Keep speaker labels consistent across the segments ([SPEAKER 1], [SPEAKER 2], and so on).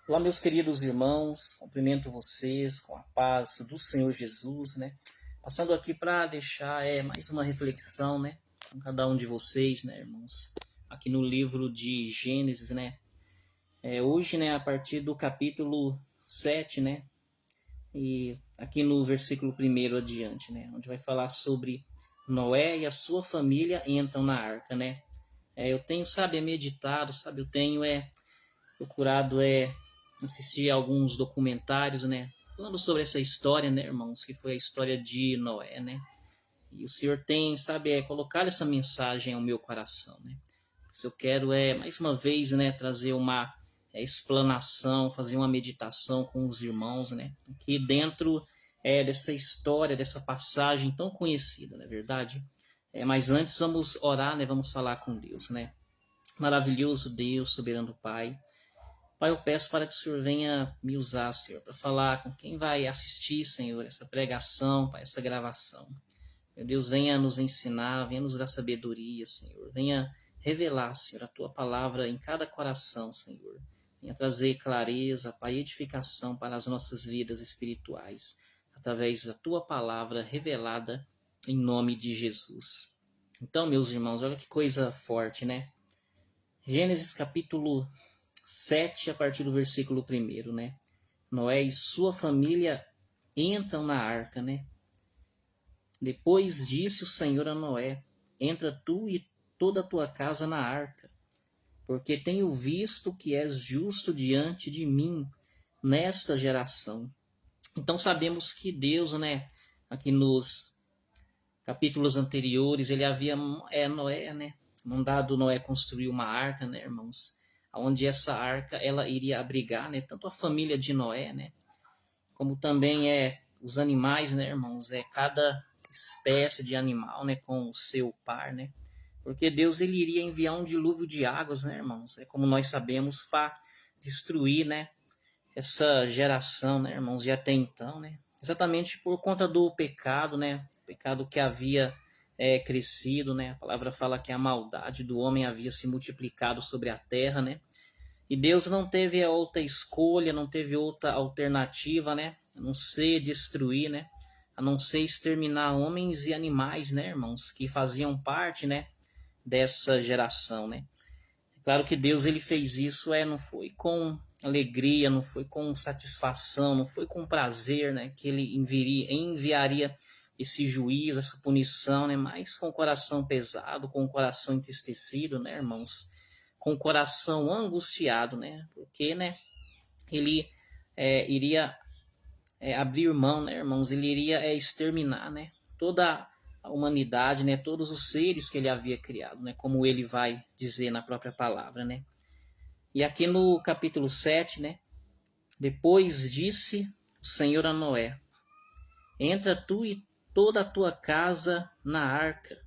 [SPEAKER 1] Olá, meus queridos irmãos, cumprimento vocês com a paz do Senhor Jesus, né? Passando aqui para deixar mais uma reflexão, né, com cada um de vocês, né, irmãos, aqui no livro de Gênesis, né? Hoje, né, a partir do capítulo 7, né, e aqui no versículo 1 adiante, né, onde vai falar sobre Noé e a sua família entram na arca, né? Eu tenho, meditado, eu tenho procurado assistir alguns documentários, né, falando sobre essa história, né, irmãos, que foi a história de Noé, né? E o Senhor tem, colocar essa mensagem ao meu coração, né? Se eu quero mais uma vez, né, trazer uma explanação, fazer uma meditação com os irmãos, né? Aqui dentro dessa história, dessa passagem tão conhecida, não é verdade? Mas antes vamos orar, né? Vamos falar com Deus, né? Maravilhoso Deus, soberano Pai. Pai, eu peço para que o Senhor venha me usar, Senhor, para falar com quem vai assistir, Senhor, essa pregação, Pai, essa gravação. Meu Deus, venha nos ensinar, venha nos dar sabedoria, Senhor. Venha revelar, Senhor, a Tua palavra em cada coração, Senhor. Venha trazer clareza, Pai, edificação para as nossas vidas espirituais, através da Tua palavra revelada em nome de Jesus. Então, meus irmãos, olha que coisa forte, né? Gênesis capítulo 7, a partir do versículo 1, né? Noé e sua família entram na arca, né? Depois disse o Senhor a Noé: entra tu e toda a tua casa na arca, porque tenho visto que és justo diante de mim nesta geração. Então sabemos que Deus, né, aqui nos capítulos anteriores, ele havia Noé, né, mandado Noé construir uma arca, né, irmãos? Onde essa arca ela iria abrigar, né, tanto a família de Noé, né, como também os animais, né, irmãos, cada espécie de animal, né, com o seu par, né, porque Deus ele iria enviar um dilúvio de águas, né, irmãos, como nós sabemos, para destruir, né, essa geração, né, irmãos, de até então, né, exatamente por conta do pecado, né, pecado que havia crescido, né? A palavra fala que a maldade do homem havia se multiplicado sobre a terra, né? E Deus não teve outra escolha, não teve outra alternativa, né? A não ser destruir, né? A não ser exterminar homens e animais, né, irmãos? Que faziam parte, né? Dessa geração, né? É claro que Deus ele fez isso, não foi com alegria, não foi com satisfação, não foi com prazer, né? Que ele enviaria esse juízo, essa punição, né? Mas com o coração pesado, com o coração entristecido, né, irmãos? Com o coração angustiado, né? Porque, né? Ele iria abrir mão, né, irmãos? Ele iria exterminar, né? Toda a humanidade, né? Todos os seres que ele havia criado, né? Como ele vai dizer na própria palavra, né? E aqui no capítulo 7, né? Depois disse o Senhor a Noé: entra tu e toda a tua casa na arca,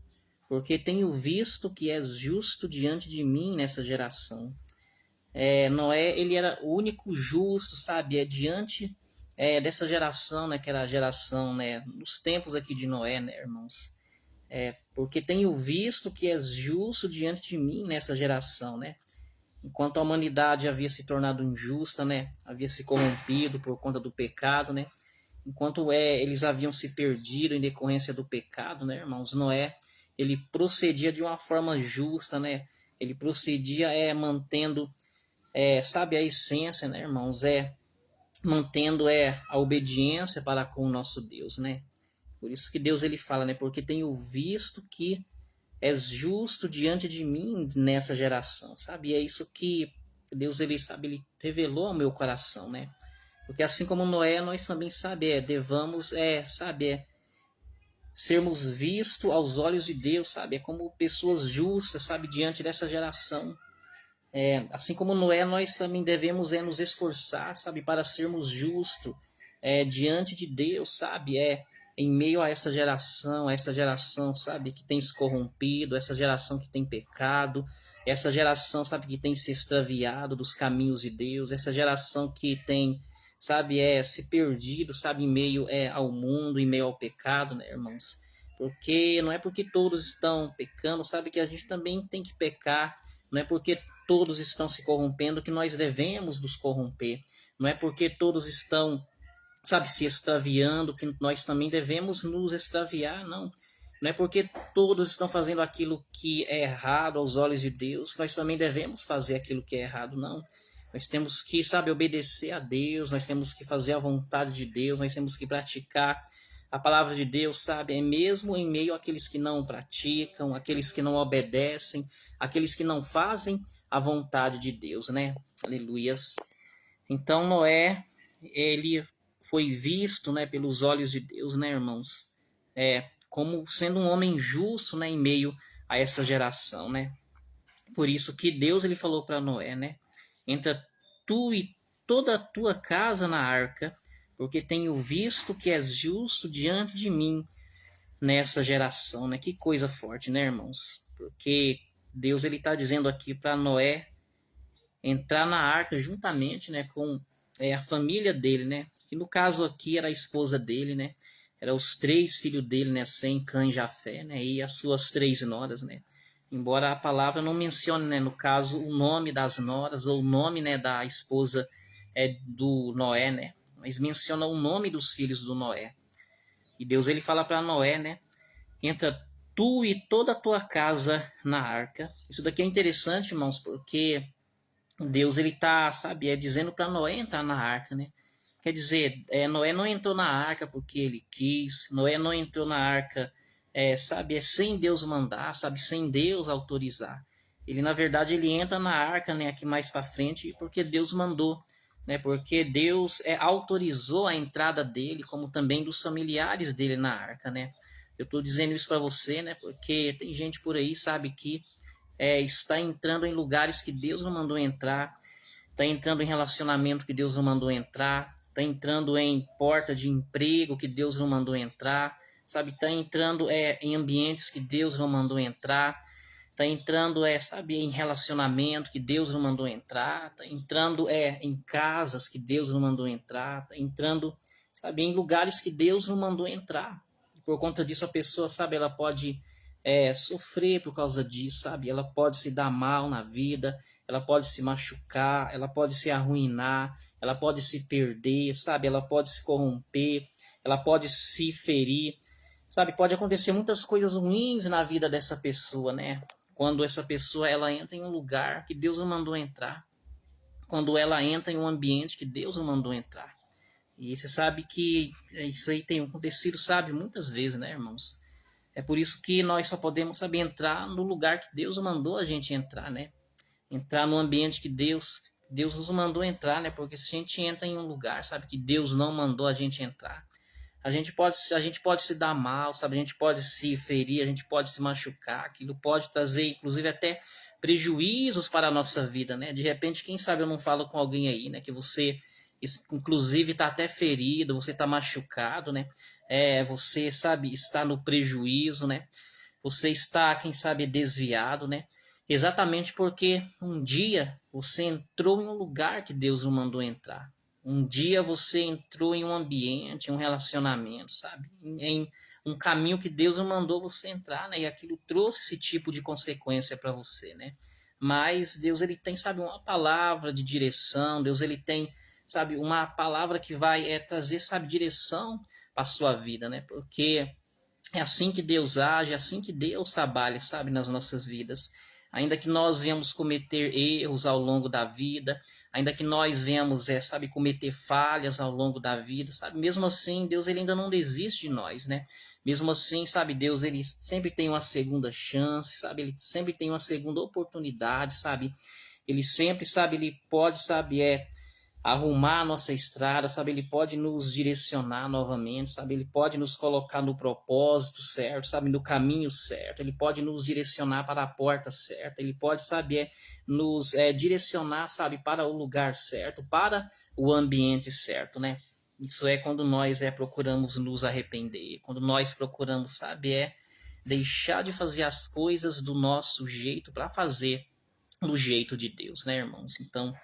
[SPEAKER 1] porque tenho visto que és justo diante de mim nessa geração. Noé, ele era o único justo, diante dessa geração, né, que era a geração, né, nos tempos aqui de Noé, né, irmãos. Porque tenho visto que és justo diante de mim nessa geração, né. Enquanto a humanidade havia se tornado injusta, né, havia se corrompido por conta do pecado, né, enquanto eles haviam se perdido em decorrência do pecado, né, irmãos, Noé, ele procedia de uma forma justa, né, ele procedia mantendo, a essência, né, irmãos, mantendo a obediência para com o nosso Deus, né, por isso que Deus ele fala, né, porque tenho visto que és justo diante de mim nessa geração, e é isso que Deus ele revelou ao meu coração, né, porque assim como Noé, nós também devamos, sermos vistos aos olhos de Deus, como pessoas justas, diante dessa geração. Assim como Noé, nós também devemos nos esforçar, para sermos justos diante de Deus, em meio a essa geração, que tem se corrompido, essa geração que tem pecado, essa geração, que tem se extraviado dos caminhos de Deus, essa geração que tem se perdido, em meio ao mundo, em meio ao pecado, né, irmãos? Porque não é porque todos estão pecando, que a gente também tem que pecar, não é porque todos estão se corrompendo que nós devemos nos corromper. Não é porque todos estão, sabe, se extraviando que nós também devemos nos extraviar, não. Não é porque todos estão fazendo aquilo que é errado aos olhos de Deus que nós também devemos fazer aquilo que é errado, não. Nós temos que, sabe, obedecer a Deus, nós temos que fazer a vontade de Deus, nós temos que praticar a palavra de Deus, sabe, é mesmo em meio àqueles que não praticam, aqueles que não obedecem, aqueles que não fazem a vontade de Deus, né? Aleluias. Então Noé, ele foi visto, né, pelos olhos de Deus, né, irmãos? Como sendo um homem justo, né, em meio a essa geração, né? Por isso que Deus ele falou para Noé, né? Entra tu e toda a tua casa na arca, porque tenho visto que és justo diante de mim nessa geração, né? Que coisa forte, né, irmãos? Porque Deus ele está dizendo aqui para Noé entrar na arca juntamente, né, com a família dele, né? Que no caso aqui era a esposa dele, né? Eram os 3 filhos dele, né? Sem, Cã e Jafé, né? E as suas 3 noras, né? Embora a palavra não mencione, né, no caso, o nome das noras ou o nome, né, da esposa do Noé, né? Mas menciona o nome dos filhos do Noé. E Deus ele fala para Noé, né? Entra tu e toda a tua casa na arca. Isso daqui é interessante, irmãos, porque Deus ele tá, sabe, dizendo para Noé entrar na arca, né? Quer dizer, Noé não entrou na arca porque ele quis. Noé não entrou na arca, sabe, sem Deus mandar, sabe, sem Deus autorizar. Ele, na verdade, ele entra na arca, né, aqui mais para frente, porque Deus mandou, né? Porque Deus autorizou a entrada dele, como também dos familiares dele na arca, né? Eu estou dizendo isso para você, né? Porque tem gente por aí, sabe, que está entrando em lugares que Deus não mandou entrar, está entrando em relacionamento que Deus não mandou entrar, está entrando em porta de emprego que Deus não mandou entrar, sabe? Está entrando em ambientes que Deus não mandou entrar, está entrando sabe, em relacionamento que Deus não mandou entrar, está entrando em casas que Deus não mandou entrar, está entrando, sabe, em lugares que Deus não mandou entrar. E por conta disso a pessoa, sabe, ela pode sofrer por causa disso, sabe? Ela pode se dar mal na vida, ela pode se machucar, ela pode se arruinar, ela pode se perder, sabe? Ela pode se corromper, ela pode se ferir, sabe? Pode acontecer muitas coisas ruins na vida dessa pessoa, né? Quando essa pessoa ela entra em um lugar que Deus não mandou entrar, quando ela entra em um ambiente que Deus não mandou entrar. E você sabe que isso aí tem acontecido, sabe, muitas vezes, né, irmãos? É por isso que nós só podemos saber entrar no lugar que Deus mandou a gente entrar, né? Entrar no ambiente que Deus nos mandou entrar, né? Porque se a gente entra em um lugar, sabe, que Deus não mandou a gente entrar, a gente pode se dar mal, sabe? A gente pode se ferir, a gente pode se machucar, aquilo pode trazer, inclusive, até prejuízos para a nossa vida, né? De repente, quem sabe eu não falo com alguém aí, né? Que você, inclusive, está até ferido, você está machucado, né? Você, sabe, está no prejuízo, né? Você está, quem sabe, desviado, né? Exatamente porque um dia você entrou em um lugar que Deus não mandou entrar. Um dia você entrou em um ambiente, em um relacionamento, sabe? Em um caminho que Deus não mandou você entrar, né? E aquilo trouxe esse tipo de consequência para você, né? Mas Deus, ele tem, sabe, uma palavra de direção. Deus, ele tem, sabe, uma palavra que vai trazer, sabe, direção para a sua vida, né? Porque é assim que Deus age, é assim que Deus trabalha, sabe, nas nossas vidas. Ainda que nós venhamos cometer erros ao longo da vida, ainda que nós venhamos, sabe, cometer falhas ao longo da vida, sabe, mesmo assim, Deus ele ainda não desiste de nós, né? Mesmo assim, sabe, Deus ele sempre tem uma segunda chance, sabe, ele sempre tem uma segunda oportunidade, sabe? Ele sempre, sabe, ele pode, sabe, arrumar a nossa estrada, sabe? Ele pode nos direcionar novamente, sabe? Ele pode nos colocar no propósito certo, sabe? No caminho certo. Ele pode nos direcionar para a porta certa. Ele pode, sabe, nos direcionar, sabe, para o lugar certo, para o ambiente certo, né? Isso é quando nós procuramos nos arrepender, quando nós procuramos, sabe, deixar de fazer as coisas do nosso jeito para fazer do jeito de Deus, né, irmãos? Então,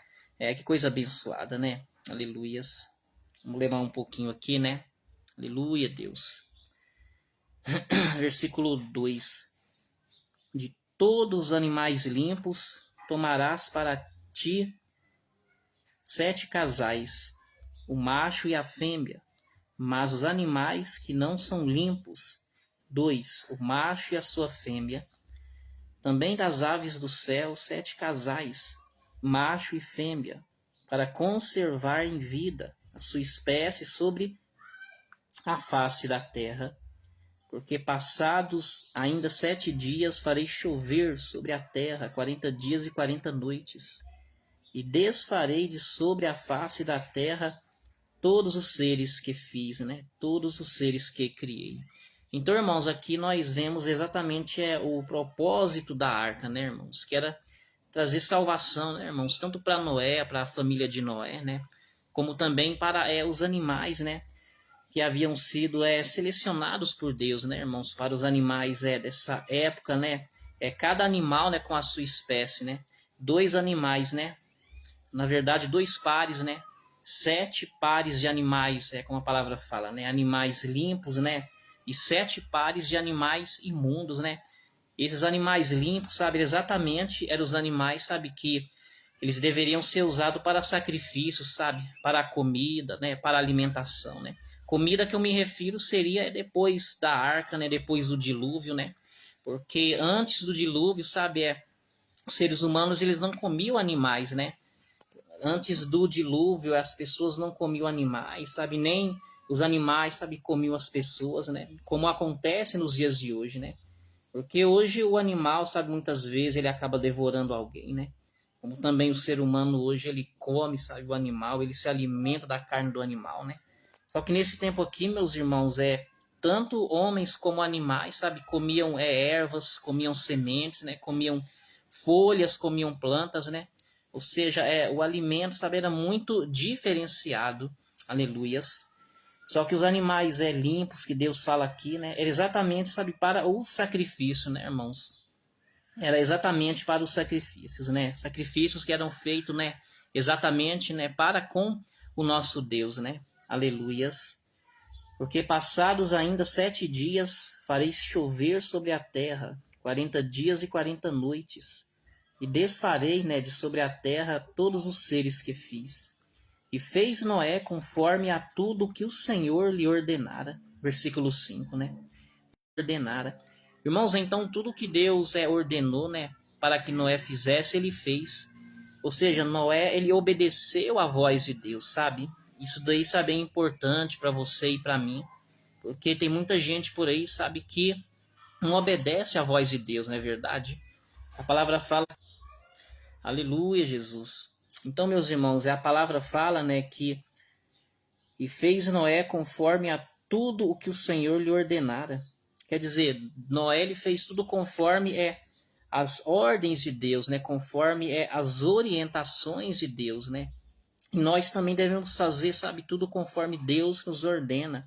[SPEAKER 1] que coisa abençoada, né? Aleluias. Vamos ler um pouquinho aqui, né? Aleluia, Deus. Versículo 2. De todos os animais limpos tomarás para ti 7 casais, o macho e a fêmea, mas os animais que não são limpos, 2, o macho e a sua fêmea. Também das aves do céu 7 casais, macho e fêmea, para conservar em vida a sua espécie sobre a face da terra. Porque passados ainda 7 dias farei chover sobre a terra 40 dias e 40 noites, e desfarei de sobre a face da terra todos os seres que fiz, né? Todos os seres que criei. Então, irmãos, aqui nós vemos exatamente o propósito da arca, né, irmãos? Que era trazer salvação, né, irmãos? Tanto para Noé, para a família de Noé, né? Como também para os animais, né? Que haviam sido selecionados por Deus, né, irmãos? Para os animais dessa época, né? Cada animal, né, com a sua espécie, né? 2 animais, né? Na verdade, 2 pares, né? 7 pares de animais, como a palavra fala, né? Animais limpos, né? E 7 pares de animais imundos, né? Esses animais limpos, sabe, exatamente eram os animais, sabe, que eles deveriam ser usados para sacrifícios, sabe? Para a comida, né? Para a alimentação, né? Comida que eu me refiro seria depois da arca, né? Depois do dilúvio, né? Porque antes do dilúvio, sabe, os seres humanos eles não comiam animais, né? Antes do dilúvio, as pessoas não comiam animais, sabe? Nem os animais, sabe, comiam as pessoas, né? Como acontece nos dias de hoje, né? Porque hoje o animal, sabe, muitas vezes ele acaba devorando alguém, né? Como também o ser humano hoje, ele come, sabe, o animal, ele se alimenta da carne do animal, né? Só que nesse tempo aqui, meus irmãos, tanto homens como animais, sabe, comiam ervas, comiam sementes, né? Comiam folhas, comiam plantas, né? Ou seja, o alimento, sabe, era muito diferenciado. Aleluias. Só que os animais limpos que Deus fala aqui, né, era exatamente, sabe, para o sacrifício, né, irmãos? Era exatamente para os sacrifícios, né? Sacrifícios que eram feitos, né, exatamente, né, para com o nosso Deus, né? Aleluias. Porque passados ainda 7 dias farei chover sobre a terra 40 dias e 40 noites, e desfarei, né, de sobre a terra todos os seres que fiz. E fez Noé conforme a tudo que o Senhor lhe ordenara. Versículo 5, né? Ordenara. Irmãos, então tudo que Deus ordenou, né, para que Noé fizesse, ele fez. Ou seja, Noé, ele obedeceu à voz de Deus, sabe? Isso daí, sabe, é importante para você e para mim, porque tem muita gente por aí, sabe, que não obedece à voz de Deus, não é verdade? A palavra fala, aleluia, Jesus. Então, meus irmãos, a palavra fala, né, que e fez Noé conforme a tudo o que o Senhor lhe ordenara. Quer dizer, Noé ele fez tudo conforme as ordens de Deus, né, conforme as orientações de Deus, né? E nós também devemos fazer, sabe, tudo conforme Deus nos ordena.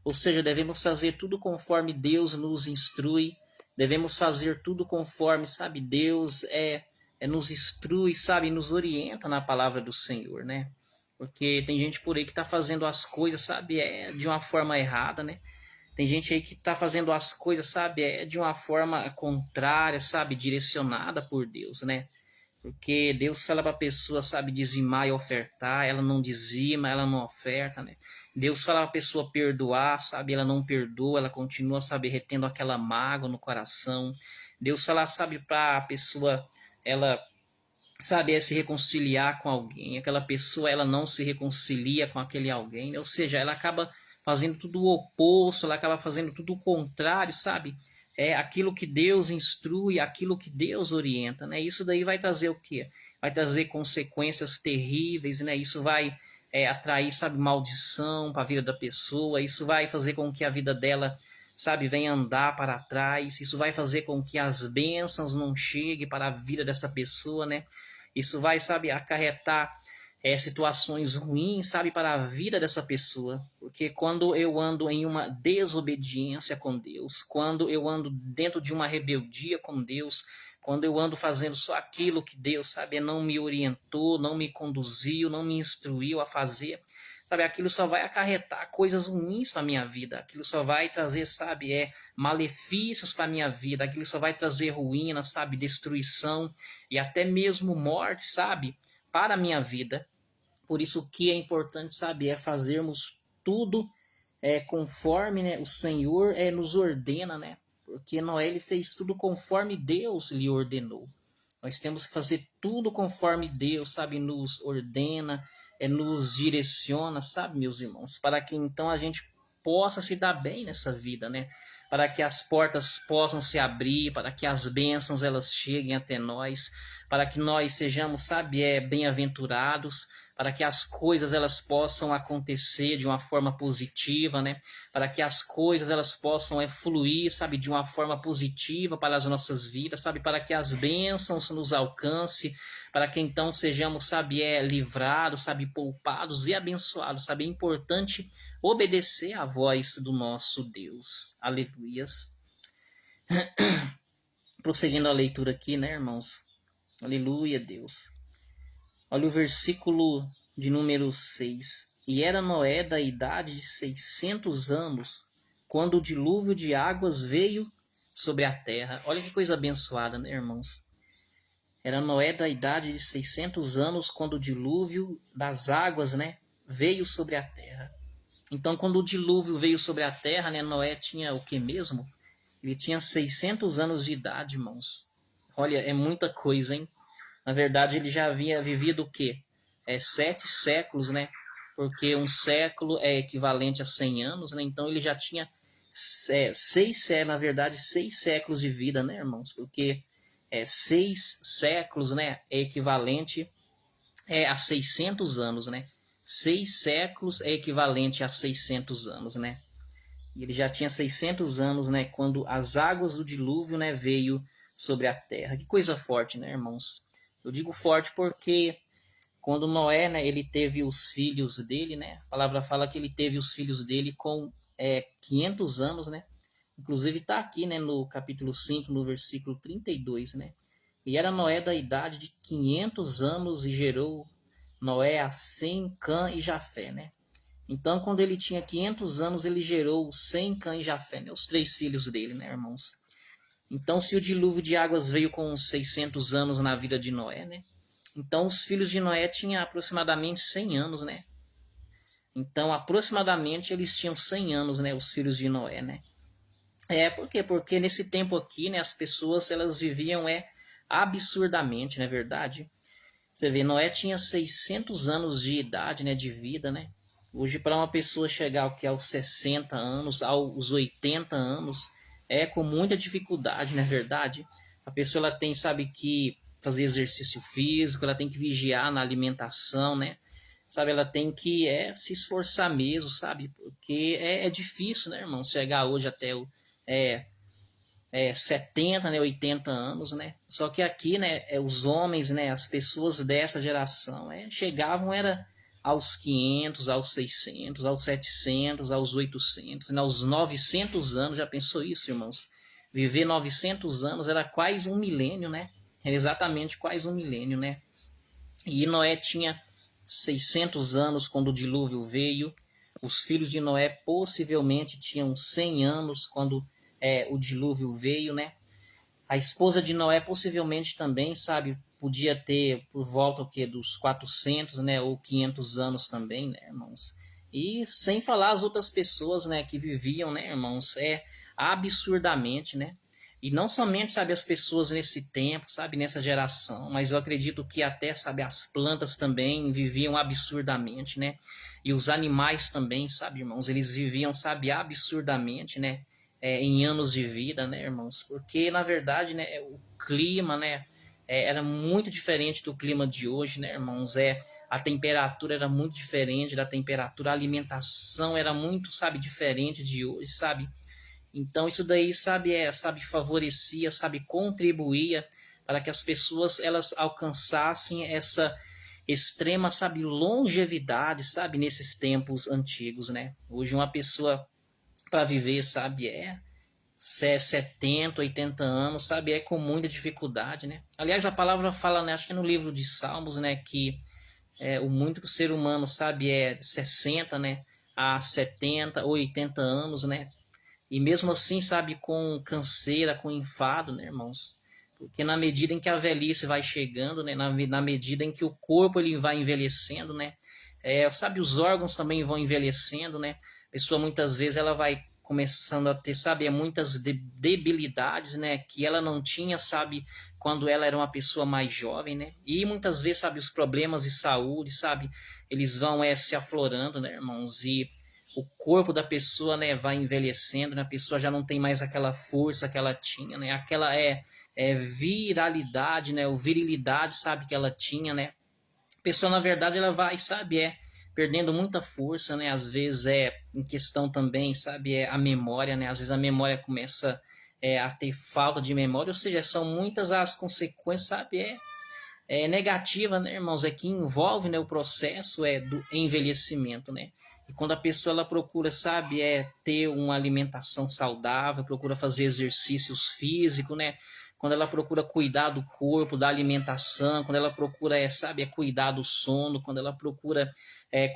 [SPEAKER 1] Ou seja, devemos fazer tudo conforme Deus nos instrui. Devemos fazer tudo conforme, sabe, Deus nos instrui, sabe, nos orienta na palavra do Senhor, né? Porque tem gente por aí que está fazendo as coisas, sabe, de uma forma errada, né? Tem gente aí que está fazendo as coisas, sabe, de uma forma contrária, sabe, direcionada por Deus, né? Porque Deus fala para a pessoa, sabe, dizimar e ofertar, ela não dizima, ela não oferta, né? Deus fala para a pessoa perdoar, sabe, ela não perdoa, ela continua, sabe, retendo aquela mágoa no coração. Deus fala, sabe, para a pessoa, ela, sabe, se reconciliar com alguém, aquela pessoa, ela não se reconcilia com aquele alguém, né? Ou seja, ela acaba fazendo tudo o oposto, ela acaba fazendo tudo o contrário, sabe? Aquilo que Deus instrui, aquilo que Deus orienta, né? Isso daí vai trazer o quê? Vai trazer consequências terríveis, né? Isso vai atrair, sabe, maldição para a vida da pessoa, isso vai fazer com que a vida dela, sabe, venha andar para trás, isso vai fazer com que as bênçãos não cheguem para a vida dessa pessoa, né? Isso vai, sabe, acarretar situações ruins, sabe, para a vida dessa pessoa. Porque quando eu ando em uma desobediência com Deus, quando eu ando dentro de uma rebeldia com Deus, quando eu ando fazendo só aquilo que Deus, sabe, não me orientou, não me conduziu, não me instruiu a fazer, sabe, aquilo só vai acarretar coisas ruins para minha vida, aquilo só vai trazer, sabe, malefícios para minha vida, aquilo só vai trazer ruína, sabe, destruição e até mesmo morte, sabe, para a minha vida. Por isso que é importante, sabe, fazermos tudo conforme, né, o Senhor nos ordena, né? Porque Noé ele fez tudo conforme Deus lhe ordenou. Nós temos que fazer tudo conforme Deus, sabe, nos ordena, nos direciona, sabe, meus irmãos, para que então a gente possa se dar bem nessa vida, né? Para que as portas possam se abrir, para que as bênçãos elas cheguem até nós, para que nós sejamos, sabe, bem-aventurados, para que as coisas elas possam acontecer de uma forma positiva, né? Para que as coisas elas possam fluir, sabe, de uma forma positiva para as nossas vidas, sabe, para que as bênçãos nos alcance, para que então sejamos, sabe, livrados, sabe, poupados e abençoados, sabe, é importante obedecer à voz do nosso Deus. Aleluias. Prosseguindo a leitura aqui, né, irmãos? Aleluia, Deus. Olha o versículo de número 6. E era Noé da idade de 600 anos, quando o dilúvio de águas veio sobre a terra. Olha que coisa abençoada, né, irmãos? Era Noé da idade de 600 anos, quando o dilúvio das águas, né, veio sobre a terra. Então, quando o dilúvio veio sobre a terra, né, Noé tinha o que mesmo? Ele tinha 600 anos de idade, irmãos. Olha, é muita coisa, hein? Na verdade, ele já havia vivido o quê? 7 séculos, né? Porque um século é equivalente a 100 anos, né? Então, ele já tinha 6 séculos de vida, né, irmãos? Porque 6 séculos, né, é equivalente a 600 anos, né? 6 séculos é equivalente a 600 anos, né? E ele já tinha 600 anos, né, quando as águas do dilúvio, né, veio sobre a terra. Que coisa forte, né, irmãos? Eu digo forte porque quando Noé, né, ele teve os filhos dele, né? A palavra fala que ele teve os filhos dele com 500 anos, né? Inclusive está aqui, né, no capítulo 5, no versículo 32, né? E era Noé da idade de 500 anos e gerou Noé a Sem, Cã e Jafé, né? Então, quando ele tinha 500 anos, ele gerou Sem, Cã e Jafé, né? Os 3 filhos dele, né, irmãos? Então, se o dilúvio de águas veio com 600 anos na vida de Noé, né? Então, os filhos de Noé tinham aproximadamente 100 anos, né? Então, aproximadamente, eles tinham 100 anos, né? Os filhos de Noé, né? Por quê? Porque nesse tempo aqui, né? As pessoas, elas viviam, absurdamente, não é verdade? Você vê, Noé tinha 600 anos de idade, né? De vida, né? Hoje, para uma pessoa chegar aos 60 anos, aos 80 anos, com muita dificuldade, não é verdade? A pessoa ela tem, sabe, que fazer exercício físico, ela tem que vigiar na alimentação, né? Sabe, ela tem que se esforçar mesmo, sabe? Porque é difícil, né, irmão? Chegar hoje até o 70, né, 80 anos, né? Só que aqui, né, os homens, né, as pessoas dessa geração, chegavam aos 500, aos 600, aos 700, aos 800, né, aos 900 anos. Já pensou isso, irmãos? Viver 900 anos era quase um milênio, né? Era exatamente quase um milênio, né? E Noé tinha 600 anos quando o dilúvio veio. Os filhos de Noé possivelmente tinham 100 anos quando o dilúvio veio, né? A esposa de Noé possivelmente também, sabe, podia ter por volta dos 400, né, ou 500 anos também, né, irmãos? E sem falar as outras pessoas, né, que viviam, né, irmãos, absurdamente, né? E não somente, sabe, as pessoas nesse tempo, sabe, nessa geração, mas eu acredito que até, sabe, as plantas também viviam absurdamente, né? E os animais também, sabe, irmãos, eles viviam, sabe, absurdamente, né? Em anos de vida, né, irmãos? Porque, na verdade, né, o clima, né, era muito diferente do clima de hoje, né, irmãos? A temperatura era muito diferente da temperatura, a alimentação era muito, sabe, diferente de hoje, sabe? Então, isso daí, sabe, favorecia, sabe, contribuía para que as pessoas, elas alcançassem essa extrema, sabe, longevidade, sabe, nesses tempos antigos, né? Hoje uma pessoa para viver, sabe, 70, 80 anos, sabe, com muita dificuldade, né? Aliás, a palavra fala, né, acho que no livro de Salmos, né, que o muito que o ser humano, sabe, é 60, né, a 70, 80 anos, né? E mesmo assim, sabe, com canseira, com enfado, né, irmãos? Porque na medida em que a velhice vai chegando, né, na medida em que o corpo ele vai envelhecendo, né, sabe, os órgãos também vão envelhecendo, né? A pessoa muitas vezes ela vai começando a ter, sabe, muitas debilidades, né, que ela não tinha, sabe, quando ela era uma pessoa mais jovem, né? E muitas vezes, sabe, os problemas de saúde, sabe, eles vão se aflorando, né, irmãos? E o corpo da pessoa, né, vai envelhecendo, né? A pessoa já não tem mais aquela força que ela tinha, né? Aquela viralidade, né? O virilidade, sabe, que ela tinha, né? A pessoa, na verdade, ela vai, sabe, perdendo muita força, né? Às vezes em questão também, sabe, a memória, né? Às vezes a memória começa a ter falta de memória, ou seja, são muitas as consequências, sabe, negativa, né, irmãos? É que envolve, né, o processo do envelhecimento, né? E quando a pessoa ela procura, sabe, ter uma alimentação saudável, procura fazer exercícios físicos, né? Quando ela procura cuidar do corpo, da alimentação, quando ela procura, sabe, cuidar do sono, quando ela procura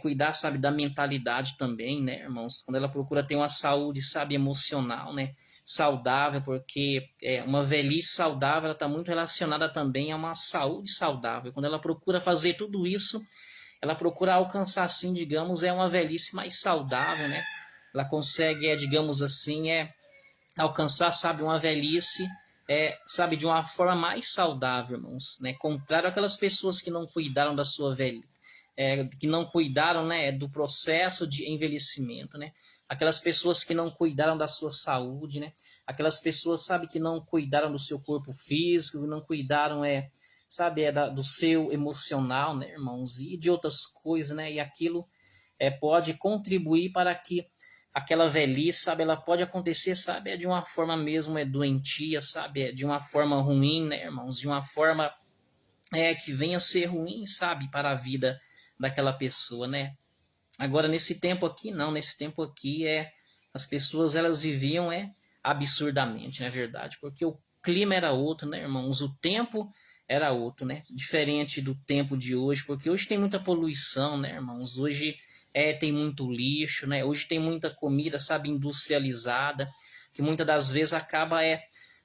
[SPEAKER 1] cuidar, sabe, da mentalidade também, né, irmãos? Quando ela procura ter uma saúde, sabe, emocional, né? Saudável, porque uma velhice saudável está muito relacionada também a uma saúde saudável. Quando ela procura fazer tudo isso, ela procura alcançar, assim, digamos, uma velhice mais saudável, né? Ela consegue, digamos assim, alcançar, sabe, uma velhice, sabe, de uma forma mais saudável, irmãos, né? Contrário àquelas pessoas que não cuidaram da sua velhice, que não cuidaram, né, do processo de envelhecimento, né? Aquelas pessoas que não cuidaram da sua saúde, né? Aquelas pessoas, sabe, que não cuidaram do seu corpo físico, que não cuidaram, sabe, do seu emocional, né, irmãos? E de outras coisas, né? E aquilo pode contribuir para que aquela velhice, sabe, ela pode acontecer, sabe, de uma forma mesmo doentia, sabe, de uma forma ruim, né, irmãos? De uma forma que venha a ser ruim, sabe, para a vida daquela pessoa, né? Agora, nesse tempo aqui, não. Nesse tempo aqui, as pessoas, elas viviam absurdamente, não é verdade? Porque o clima era outro, né, irmãos? O tempo era outro, né? Diferente do tempo de hoje, porque hoje tem muita poluição, né, irmãos? Hoje tem muito lixo, né? Hoje tem muita comida, sabe, industrializada, que muitas das vezes acaba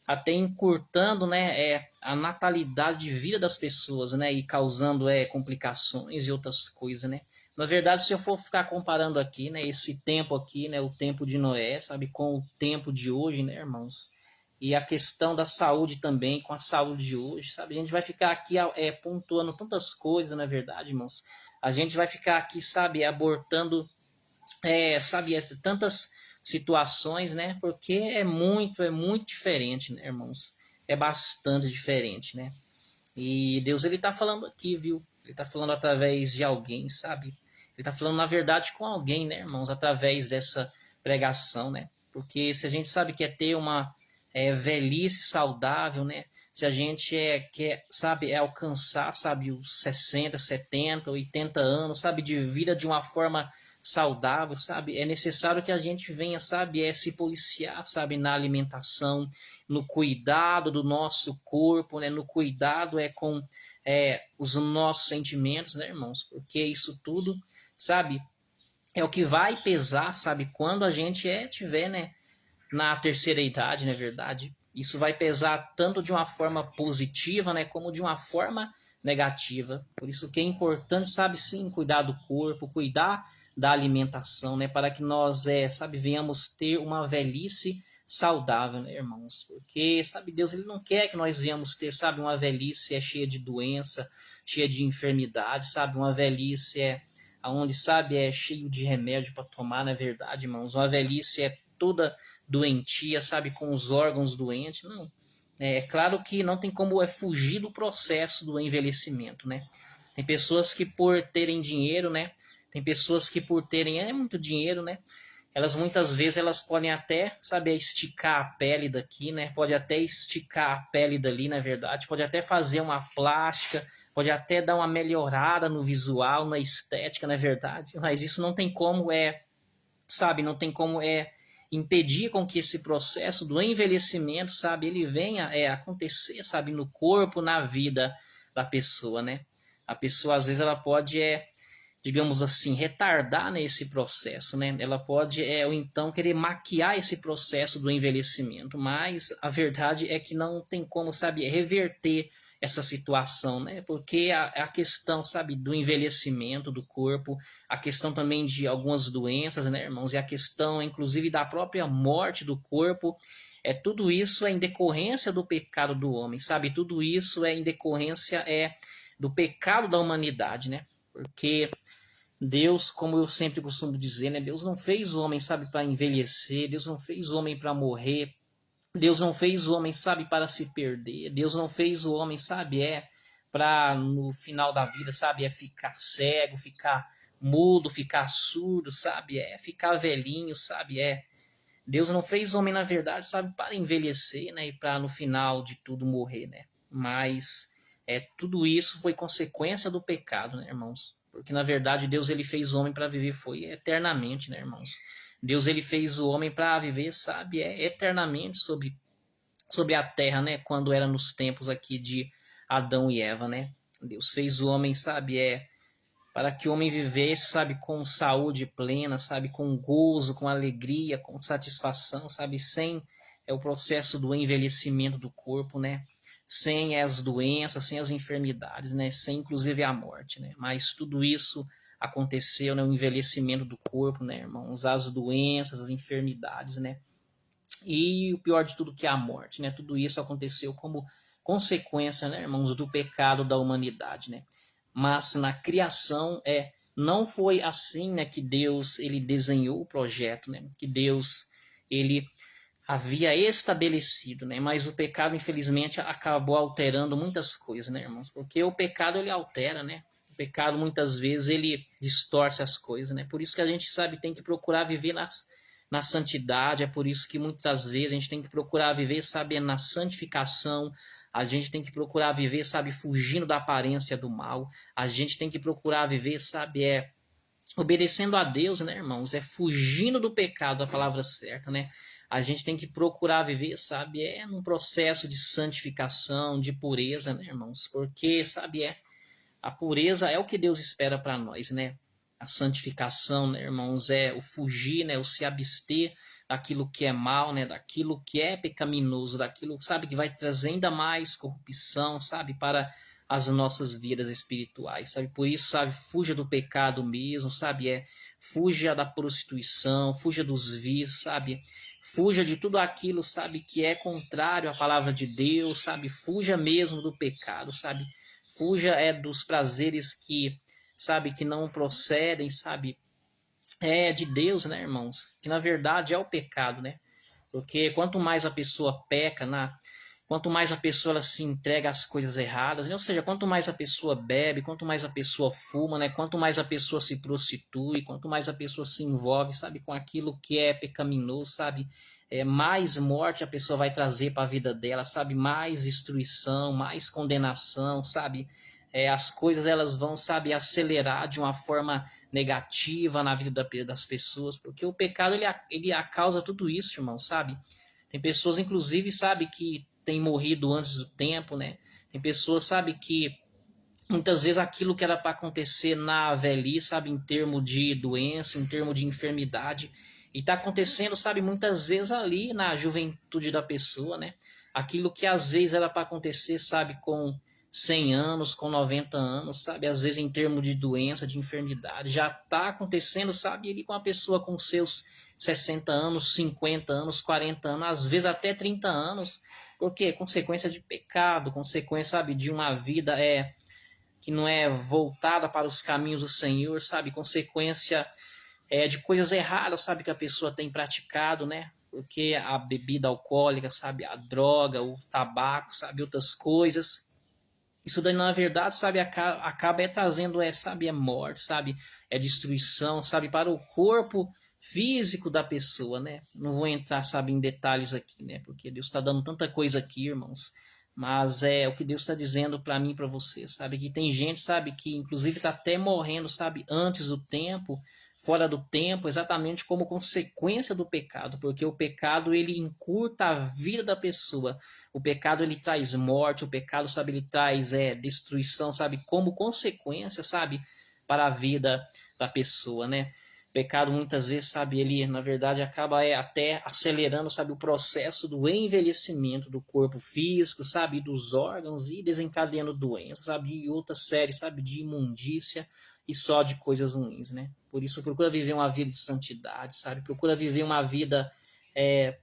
[SPEAKER 1] até encurtando, né, a natalidade de vida das pessoas, né, e causando complicações e outras coisas, né. Na verdade, se eu for ficar comparando aqui, né, esse tempo aqui, né, o tempo de Noé, sabe, com o tempo de hoje, né, irmãos, e a questão da saúde também com a saúde de hoje, sabe, a gente vai ficar aqui pontuando tantas coisas, na verdade, irmãos, a gente vai ficar aqui, sabe, abortando, sabe, tantas situações, né? Porque é muito diferente, né, irmãos? É bastante diferente, né? E Deus, ele tá falando aqui, viu? Ele tá falando através de alguém, sabe? Ele tá falando, na verdade, com alguém, né, irmãos? Através dessa pregação, né? Porque se a gente sabe que ter uma velhice saudável, né? Se a gente quer, sabe, alcançar, sabe, os 60, 70, 80 anos, sabe, de vida de uma forma saudável, sabe? É necessário que a gente venha, sabe, se policiar, sabe, na alimentação, no cuidado do nosso corpo, né? No cuidado com os nossos sentimentos, né, irmãos? Porque isso tudo, sabe, é o que vai pesar, sabe, quando a gente tiver, né, na terceira idade, na verdade. Isso vai pesar tanto de uma forma positiva, né, como de uma forma negativa. Por isso que é importante, sabe, sim, cuidar do corpo, cuidar da alimentação, né, para que nós, sabe, venhamos ter uma velhice saudável, né, irmãos? Porque, sabe, Deus, ele não quer que nós venhamos ter, sabe, uma velhice cheia de doença, cheia de enfermidade, sabe, uma velhice aonde, sabe, cheio de remédio para tomar, na verdade, irmãos. Uma velhice toda doentia, sabe, com os órgãos doentes, não. É claro que não tem como fugir do processo do envelhecimento, né? Tem pessoas que por terem dinheiro, né? Tem pessoas que por terem muito dinheiro, né? Elas muitas vezes elas podem até, sabe, esticar a pele daqui, né? Pode até esticar a pele dali, na verdade. Pode até fazer uma plástica, pode até dar uma melhorada no visual, na estética, na verdade. Mas isso não tem como sabe, não tem como impedir com que esse processo do envelhecimento, sabe, ele venha acontecer, sabe, no corpo, na vida da pessoa, né? A pessoa, às vezes, ela pode, digamos assim, retardar nesse processo, né? Ela pode, ou então, querer maquiar esse processo do envelhecimento, mas a verdade é que não tem como, sabe, reverter essa situação, né? Porque a questão, sabe, do envelhecimento do corpo, a questão também de algumas doenças, né, irmãos, e a questão, inclusive, da própria morte do corpo, tudo isso é em decorrência do pecado do homem, sabe? Tudo isso é em decorrência do pecado da humanidade, né? Porque Deus, como eu sempre costumo dizer, né? Deus não fez o homem, sabe, para envelhecer, Deus não fez o homem para morrer, Deus não fez o homem, sabe, para se perder, Deus não fez o homem, sabe, para no final da vida, sabe, ficar cego, ficar mudo, ficar surdo, sabe, ficar velhinho, sabe, Deus não fez o homem, na verdade, sabe, para envelhecer, né, e para no final de tudo morrer, né? Mas tudo isso foi consequência do pecado, né, irmãos? Porque na verdade Deus ele fez o homem para viver foi eternamente, né, irmãos? Deus ele fez o homem para viver, sabe, eternamente sobre a terra, né, quando era nos tempos aqui de Adão e Eva, né? Deus fez o homem, sabe, para que o homem vivesse, sabe, com saúde plena, sabe, com gozo, com alegria, com satisfação, sabe, sem o processo do envelhecimento do corpo, né? Sem as doenças, sem as enfermidades, né? Sem inclusive a morte, né? Mas tudo isso aconteceu, né? O envelhecimento do corpo, né, irmãos? As doenças, as enfermidades, né? E o pior de tudo que é a morte, né? Tudo isso aconteceu como consequência, né, irmãos, do pecado da humanidade, né? Mas na criação não foi assim, né, que Deus ele desenhou o projeto, né? Que Deus ele havia estabelecido, né? Mas o pecado infelizmente acabou alterando muitas coisas, né, irmãos? Porque o pecado ele altera, né? O pecado muitas vezes ele distorce as coisas, né? Por isso que a gente sabe tem que procurar viver na santidade, é por isso que muitas vezes a gente tem que procurar viver, sabe, na santificação, a gente tem que procurar viver, sabe, fugindo da aparência do mal, a gente tem que procurar viver, sabe, obedecendo a Deus, né, irmãos, fugindo do pecado, a palavra certa, né, a gente tem que procurar viver, sabe, num processo de santificação, de pureza, né, irmãos, porque, sabe, a pureza é o que Deus espera para nós, né? A santificação, né, irmãos, o fugir, né, o se abster daquilo que é mal, né, daquilo que é pecaminoso, daquilo, sabe, que vai trazer ainda mais corrupção, sabe, para as nossas vidas espirituais, sabe? Por isso, sabe, fuja do pecado mesmo, sabe? Fuja da prostituição, fuja dos vícios, sabe? Fuja de tudo aquilo, sabe, que é contrário à palavra de Deus, sabe? Fuja mesmo do pecado, sabe? Fuja dos prazeres que, sabe, que não procedem, sabe, de Deus, né, irmãos? Que na verdade é o pecado, né? Porque quanto mais a pessoa peca, quanto mais a pessoa ela se entrega às coisas erradas, né? Ou seja, quanto mais a pessoa bebe, quanto mais a pessoa fuma, né? Quanto mais a pessoa se prostitui, quanto mais a pessoa se envolve, sabe, com aquilo que é pecaminoso, sabe? Mais morte a pessoa vai trazer para a vida dela, sabe? Mais destruição, mais condenação, sabe? As coisas elas vão, sabe, acelerar de uma forma negativa na vida das pessoas, porque o pecado ele causa tudo isso, irmão, sabe? Tem pessoas, inclusive, sabe, que têm morrido antes do tempo, né? Tem pessoas, sabe, que muitas vezes aquilo que era para acontecer na velhice, sabe, em termos de doença, em termos de enfermidade, e está acontecendo, sabe, muitas vezes ali na juventude da pessoa, né? Aquilo que às vezes era para acontecer, sabe, com 100 anos, com 90 anos, sabe, às vezes em termos de doença, de enfermidade, já está acontecendo, sabe, ele com a pessoa com seus 60 anos, 50 anos, 40 anos, às vezes até 30 anos, porque consequência de pecado, consequência, sabe, de uma vida que não é voltada para os caminhos do Senhor, sabe? Consequência de coisas erradas, sabe? Que a pessoa tem praticado, né? Porque a bebida alcoólica, sabe? A droga, o tabaco, sabe? Outras coisas. Isso daí, na verdade, sabe? Acaba trazendo, sabe? Morte, sabe? Destruição, sabe? Para o corpo físico da pessoa, né? Não vou entrar, sabe? Em detalhes aqui, né? Porque Deus está dando tanta coisa aqui, irmãos. Mas é o que Deus está dizendo para mim e para você, sabe? Que tem gente, sabe, que inclusive está até morrendo, sabe, antes do tempo, fora do tempo, exatamente como consequência do pecado, porque o pecado ele encurta a vida da pessoa. O pecado ele traz morte, o pecado, sabe, ele traz destruição, sabe, como consequência, sabe, para a vida da pessoa, né? O pecado muitas vezes, sabe, ele na verdade acaba até acelerando, sabe, o processo do envelhecimento do corpo físico, sabe, dos órgãos e desencadeando doenças, sabe, e outra série, sabe, de imundícia e só de coisas ruins, né? Por isso procura viver uma vida de santidade, sabe? Procura viver uma vida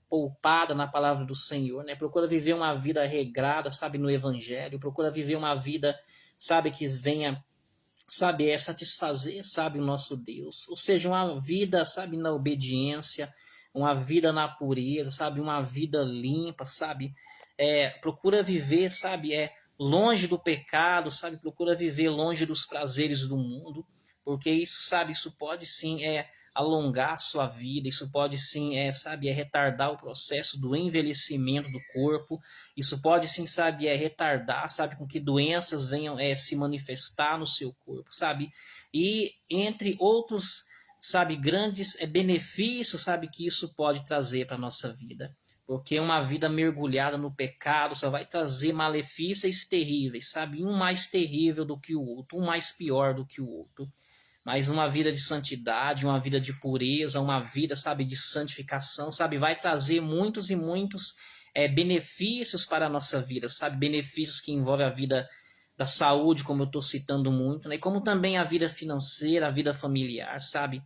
[SPEAKER 1] poupada na palavra do Senhor, né? Procura viver uma vida regrada, sabe, no Evangelho. Procura viver uma vida, sabe, que venha, sabe, satisfazer, sabe, o nosso Deus. Ou seja, uma vida, sabe, na obediência, uma vida na pureza, sabe, uma vida limpa, sabe. Procura viver, sabe, longe do pecado, sabe, procura viver longe dos prazeres do mundo, porque isso, sabe, isso pode sim alongar a sua vida, isso pode sim, sabe, retardar o processo do envelhecimento do corpo, isso pode sim, sabe, retardar, sabe, com que doenças venham se manifestar no seu corpo, sabe, e entre outros, sabe, grandes benefícios, sabe, que isso pode trazer para nossa vida. Porque uma vida mergulhada no pecado só vai trazer malefícios terríveis, sabe? Um mais terrível do que o outro, um mais pior do que o outro. Mas uma vida de santidade, uma vida de pureza, uma vida, sabe, de santificação, sabe, vai trazer muitos e muitos benefícios para a nossa vida, sabe? Benefícios que envolvem a vida da saúde, como eu estou citando muito, né? E como também a vida financeira, a vida familiar, sabe?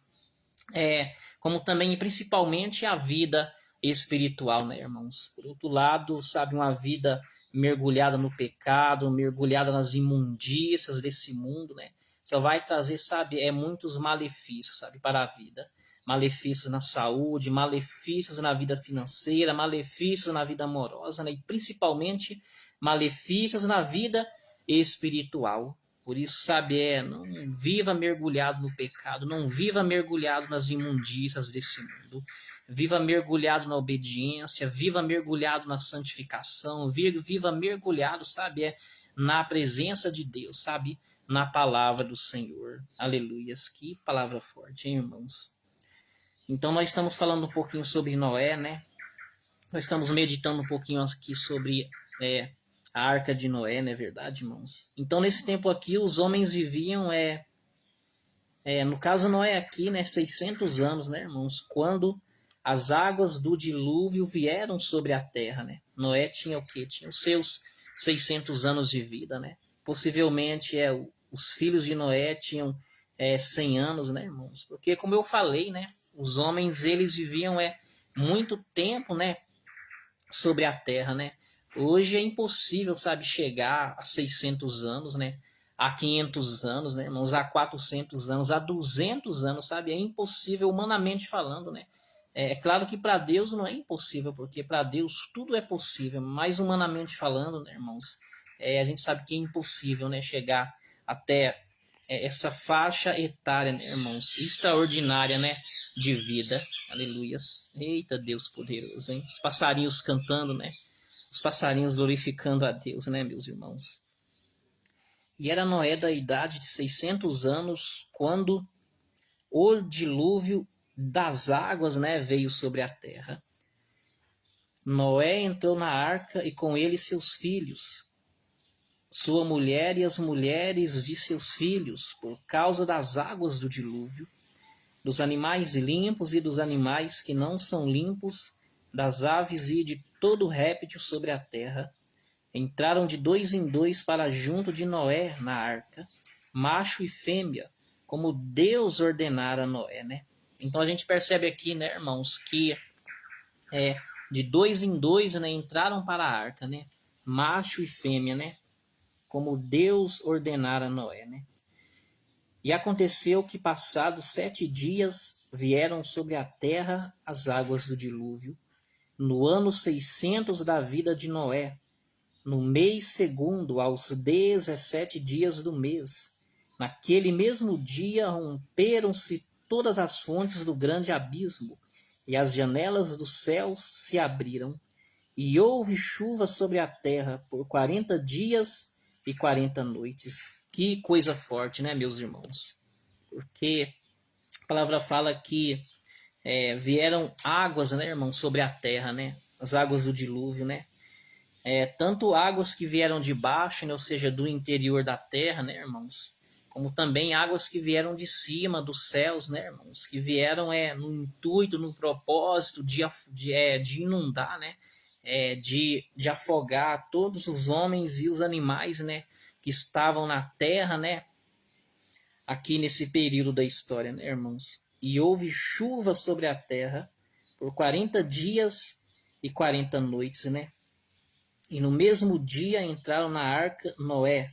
[SPEAKER 1] Como também e principalmente a vida espiritual, né, irmãos? Por outro lado, sabe, uma vida mergulhada no pecado, mergulhada nas imundícias desse mundo, né? Só vai trazer, sabe, muitos malefícios, sabe, para a vida. Malefícios na saúde, malefícios na vida financeira, malefícios na vida amorosa, né? E principalmente malefícios na vida espiritual. Por isso, sabe, não viva mergulhado no pecado, não viva mergulhado nas imundícias desse mundo. Viva mergulhado na obediência, viva mergulhado na santificação, viva mergulhado, sabe, na presença de Deus, sabe, na palavra do Senhor. Aleluias, que palavra forte, hein, irmãos? Então nós estamos falando um pouquinho sobre Noé, né? Nós estamos meditando um pouquinho aqui sobre a arca de Noé, não é verdade, irmãos? Então, nesse tempo aqui, os homens viviam, no caso Noé aqui, né, 600 anos, né, irmãos? Quando as águas do dilúvio vieram sobre a terra, né? Noé tinha o quê? Tinha os seus 600 anos de vida, né? Possivelmente, os filhos de Noé tinham 100 anos, né, irmãos? Porque, como eu falei, né, os homens, eles viviam muito tempo, né, sobre a terra, né? Hoje é impossível, sabe, chegar a 600 anos, né? A 500 anos, né, irmãos? A 400 anos, a 200 anos, sabe? É impossível humanamente falando, né? É claro que para Deus não é impossível, porque para Deus tudo é possível, mas humanamente falando, né, irmãos? A gente sabe que é impossível, né, chegar até essa faixa etária, né, irmãos? Extraordinária, né, de vida. Aleluias. Eita, Deus poderoso, hein? Os passarinhos cantando, né? Os passarinhos glorificando a Deus, né, meus irmãos? E era Noé da idade de 600 anos quando o dilúvio das águas, né, veio sobre a terra. Noé entrou na arca e com ele seus filhos, sua mulher e as mulheres de seus filhos, por causa das águas do dilúvio, dos animais limpos e dos animais que não são limpos, das aves e de todo réptil sobre a terra. Entraram de 2 em 2 para junto de Noé na arca, macho e fêmea, como Deus ordenara a Noé, né? Então a gente percebe aqui, né, irmãos, que de 2 em 2, né, entraram para a arca, né? Macho e fêmea, né? Como Deus ordenara a Noé, né? E aconteceu que, passados 7 dias, vieram sobre a terra as águas do dilúvio, no ano 600 da vida de Noé, no mês segundo, aos 17 dias do mês. Naquele mesmo dia romperam-se todas as fontes do grande abismo, e as janelas dos céus se abriram, e houve chuva sobre a terra por 40 dias e 40 noites. Que coisa forte, né, meus irmãos? Porque a palavra fala que vieram águas, né, irmão, sobre a terra, né? As águas do dilúvio, né? Tanto águas que vieram de baixo, né, ou seja, do interior da terra, né, irmãos? Como também águas que vieram de cima, dos céus, né, irmãos? Que vieram no intuito, no propósito de inundar, né? De afogar todos os homens e os animais, né? Que estavam na terra, né? Aqui nesse período da história, né, irmãos? E houve chuva sobre a terra por 40 dias e 40 noites, né? E no mesmo dia entraram na arca Noé,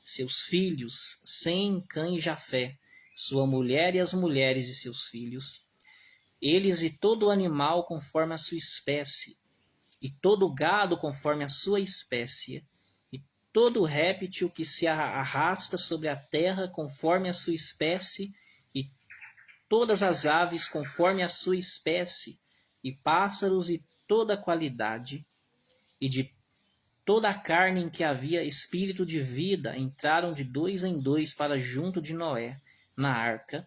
[SPEAKER 1] seus filhos, Sem, Cã e Jafé, sua mulher e as mulheres de seus filhos, eles e todo animal conforme a sua espécie, e todo gado conforme a sua espécie, e todo réptil que se arrasta sobre a terra conforme a sua espécie, e todas as aves conforme a sua espécie, e pássaros e toda qualidade, e de toda a carne em que havia espírito de vida entraram de 2 em 2 para junto de Noé, na arca,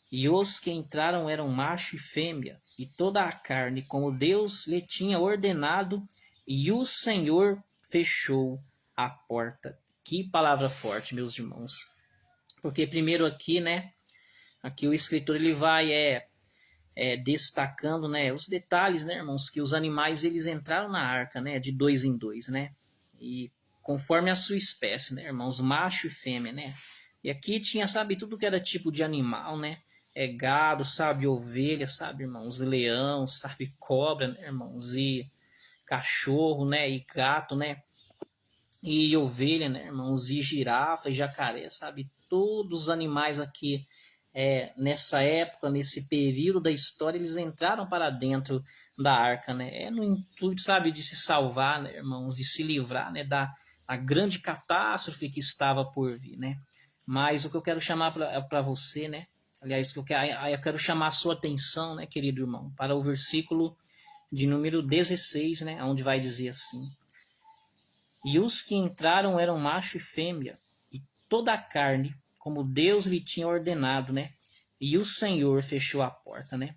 [SPEAKER 1] e os que entraram eram macho e fêmea, e toda a carne, como Deus lhe tinha ordenado, e o Senhor fechou a porta. Que palavra forte, meus irmãos. Porque primeiro aqui, né, aqui o escritor ele vai destacando, né, os detalhes, né, irmãos, que os animais eles entraram na arca, né, de 2 em 2, né, e conforme a sua espécie, né, irmãos, macho e fêmea, né, e aqui tinha, sabe, tudo que era tipo de animal, né, gado, sabe, ovelha, sabe, irmãos, leão, sabe, cobra, né, irmãos, e cachorro, né, e gato, né, e ovelha, né, irmãos, e girafa, e jacaré, sabe, todos os animais aqui nessa época, nesse período da história, eles entraram para dentro da arca, né? No intuito, sabe, de se salvar, né, irmãos, de se livrar, né, da a grande catástrofe que estava por vir, né? Mas o que eu quero chamar para você, né? Aliás, eu quero chamar a sua atenção, né, querido irmão, para o versículo de número 16, né, onde vai dizer assim: E os que entraram eram macho e fêmea, e toda a carne, como Deus lhe tinha ordenado, né? E o Senhor fechou a porta, né?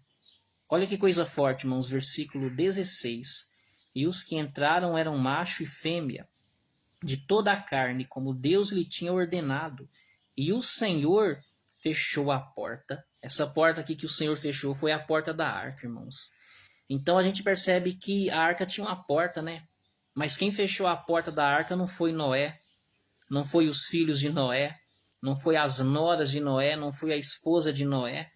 [SPEAKER 1] Olha que coisa forte, irmãos, versículo 16. E os que entraram eram macho e fêmea, de toda a carne, como Deus lhe tinha ordenado. E o Senhor fechou a porta. Essa porta aqui que o Senhor fechou foi a porta da arca, irmãos. Então a gente percebe que a arca tinha uma porta, né? Mas quem fechou a porta da arca não foi Noé, não foi os filhos de Noé, não foi as noras de Noé, não foi a esposa de Noé.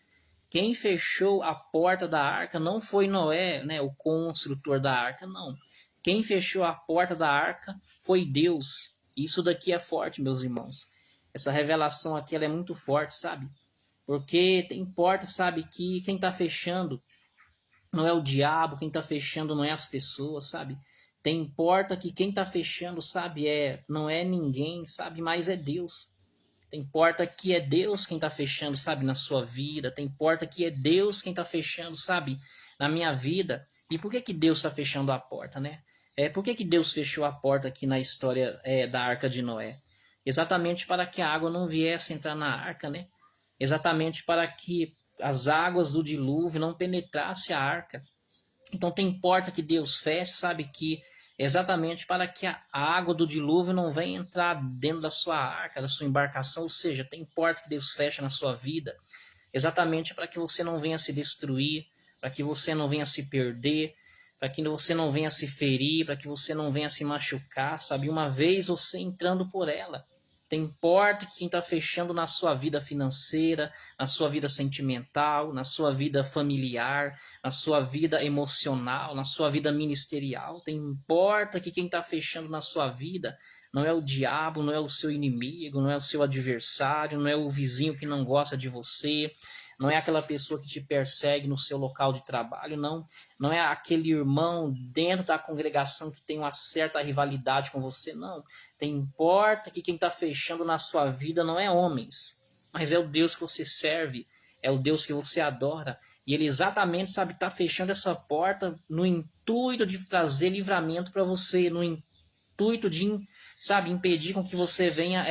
[SPEAKER 1] Quem fechou a porta da arca não foi Noé, né, o construtor da arca, não. Quem fechou a porta da arca foi Deus. Isso daqui é forte, meus irmãos. Essa revelação aqui ela é muito forte, sabe? Porque tem porta, sabe, que quem está fechando não é o diabo, quem está fechando não é as pessoas, sabe? Tem porta que quem está fechando, sabe, não é ninguém, sabe, mas é Deus. Tem porta que é Deus quem está fechando, sabe, na sua vida. Tem porta que é Deus quem está fechando, sabe, na minha vida. E por que que Deus está fechando a porta, né? Por que que Deus fechou a porta aqui na história da Arca de Noé? Exatamente para que a água não viesse entrar na arca, né? Exatamente para que as águas do dilúvio não penetrassem a arca. Então tem porta que Deus fecha, sabe, que exatamente para que a água do dilúvio não venha entrar dentro da sua arca, da sua embarcação, ou seja, tem porta que Deus fecha na sua vida, exatamente para que você não venha se destruir, para que você não venha se perder, para que você não venha se ferir, para que você não venha se machucar, sabe? Uma vez você entrando por ela, tem porta que quem está fechando na sua vida financeira, na sua vida sentimental, na sua vida familiar, na sua vida emocional, na sua vida ministerial. Tem porta que quem está fechando na sua vida não é o diabo, não é o seu inimigo, não é o seu adversário, não é o vizinho que não gosta de você, não é aquela pessoa que te persegue no seu local de trabalho, não. Não é aquele irmão dentro da congregação que tem uma certa rivalidade com você, não. Tem porta que quem está fechando na sua vida não é homens, mas é o Deus que você serve, é o Deus que você adora. E ele exatamente, sabe, está fechando essa porta no intuito de trazer livramento para você, no intuito de, sabe, impedir com que você venha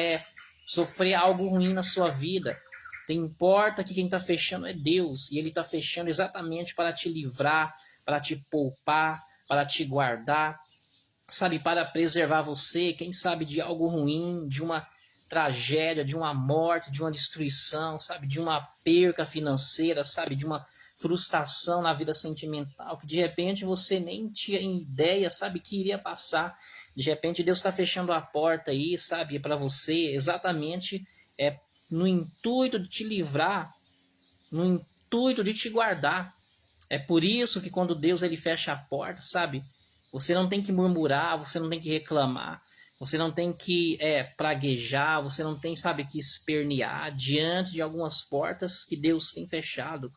[SPEAKER 1] sofrer algo ruim na sua vida. Não importa que quem está fechando é Deus, e ele está fechando exatamente para te livrar, para te poupar, para te guardar, sabe, para preservar você, quem sabe, de algo ruim, de uma tragédia, de uma morte, de uma destruição, sabe, de uma perca financeira, sabe, de uma frustração na vida sentimental, que de repente você nem tinha ideia, sabe, que iria passar. De repente Deus está fechando a porta aí, sabe, para você, exatamente no intuito de te livrar, no intuito de te guardar. É por isso que quando Deus ele fecha a porta, sabe, você não tem que murmurar, você não tem que reclamar, você não tem que praguejar, você não tem, sabe, que espernear diante de algumas portas que Deus tem fechado.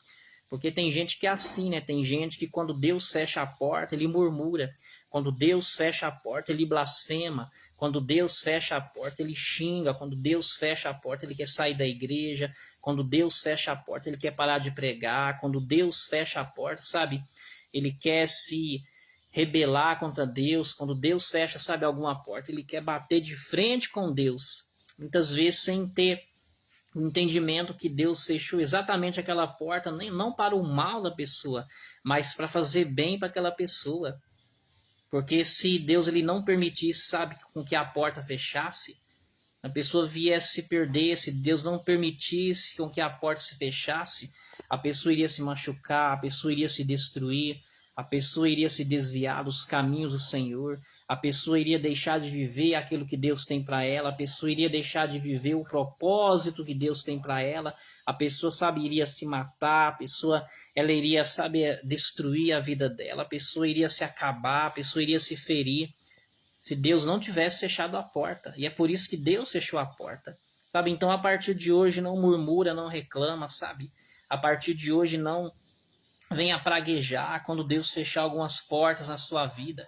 [SPEAKER 1] Porque tem gente que é assim, né? Tem gente que quando Deus fecha a porta, ele murmura. Quando Deus fecha a porta, ele blasfema. Quando Deus fecha a porta, ele xinga. Quando Deus fecha a porta, ele quer sair da igreja. Quando Deus fecha a porta, ele quer parar de pregar. Quando Deus fecha a porta, sabe? Ele quer se rebelar contra Deus. Quando Deus fecha, sabe, alguma porta, ele quer bater de frente com Deus. Muitas vezes sem ter o entendimento que Deus fechou exatamente aquela porta, não para o mal da pessoa, mas para fazer bem para aquela pessoa. Porque se Deus ele não permitisse, sabe, com que a porta fechasse, a pessoa viesse se perder, se Deus não permitisse com que a porta se fechasse, a pessoa iria se machucar, a pessoa iria se destruir, a pessoa iria se desviar dos caminhos do Senhor, a pessoa iria deixar de viver aquilo que Deus tem para ela, a pessoa iria deixar de viver o propósito que Deus tem para ela, a pessoa, sabe, iria se matar, a pessoa, ela iria, sabe, destruir a vida dela, a pessoa iria se acabar, a pessoa iria se ferir, se Deus não tivesse fechado a porta. E é por isso que Deus fechou a porta, sabe? Então, a partir de hoje, não murmura, não reclama, sabe? A partir de hoje, não venha praguejar quando Deus fechar algumas portas na sua vida.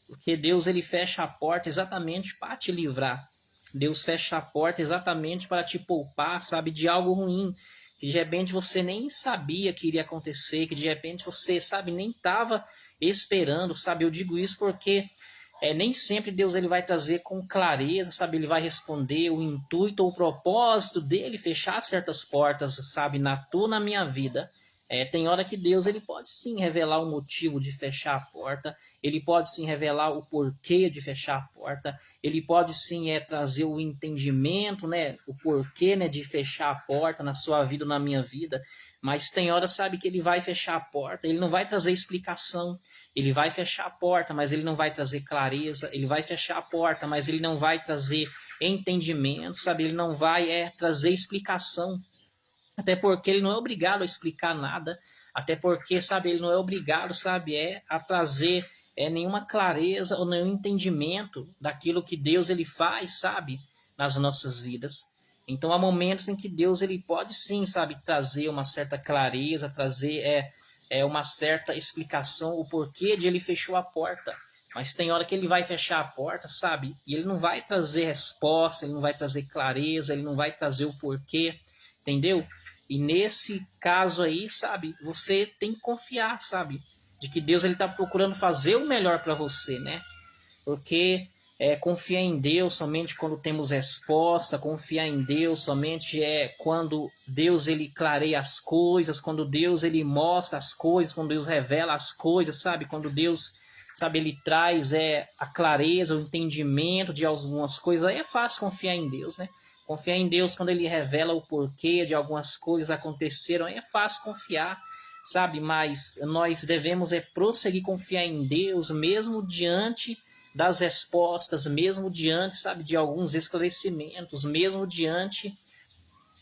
[SPEAKER 1] Porque Deus, ele fecha a porta exatamente para te livrar. Deus fecha a porta exatamente para te poupar, sabe? De algo ruim, que de repente você nem sabia que iria acontecer, que de repente você, sabe, nem estava esperando, sabe? Eu digo isso porque nem sempre Deus ele vai trazer com clareza, sabe? Ele vai responder o intuito ou o propósito dele fechar certas portas, sabe? Na tua, na minha vida. Tem hora que Deus ele pode sim revelar o motivo de fechar a porta, ele pode sim revelar o porquê de fechar a porta, ele pode sim trazer o entendimento, né? O porquê, né, de fechar a porta na sua vida ou na minha vida. Mas tem hora, sabe, que ele vai fechar a porta, ele não vai trazer explicação, ele vai fechar a porta, mas ele não vai trazer clareza, ele vai fechar a porta, mas ele não vai trazer entendimento, sabe, ele não vai trazer explicação, até porque ele não é obrigado a explicar nada, até porque, sabe, ele não é obrigado, sabe, a trazer nenhuma clareza ou nenhum entendimento daquilo que Deus ele faz, sabe, nas nossas vidas. Então há momentos em que Deus ele pode sim, sabe, trazer uma certa clareza, trazer uma certa explicação, o porquê de ele fechou a porta. Mas tem hora que ele vai fechar a porta, sabe? E ele não vai trazer resposta, ele não vai trazer clareza, ele não vai trazer o porquê, entendeu? E nesse caso aí, sabe, você tem que confiar, sabe? De que Deus ele está procurando fazer o melhor para você, né? Porque confiar em Deus somente quando temos resposta, confiar em Deus somente quando Deus ele clareia as coisas, quando Deus ele mostra as coisas, quando Deus revela as coisas, sabe? Quando Deus, sabe, ele traz a clareza, o entendimento de algumas coisas, aí é fácil confiar em Deus, né? Confiar em Deus quando ele revela o porquê de algumas coisas aconteceram, aí é fácil confiar, sabe? Mas nós devemos prosseguir confiar em Deus mesmo diante das respostas, mesmo diante, sabe, de alguns esclarecimentos, mesmo diante,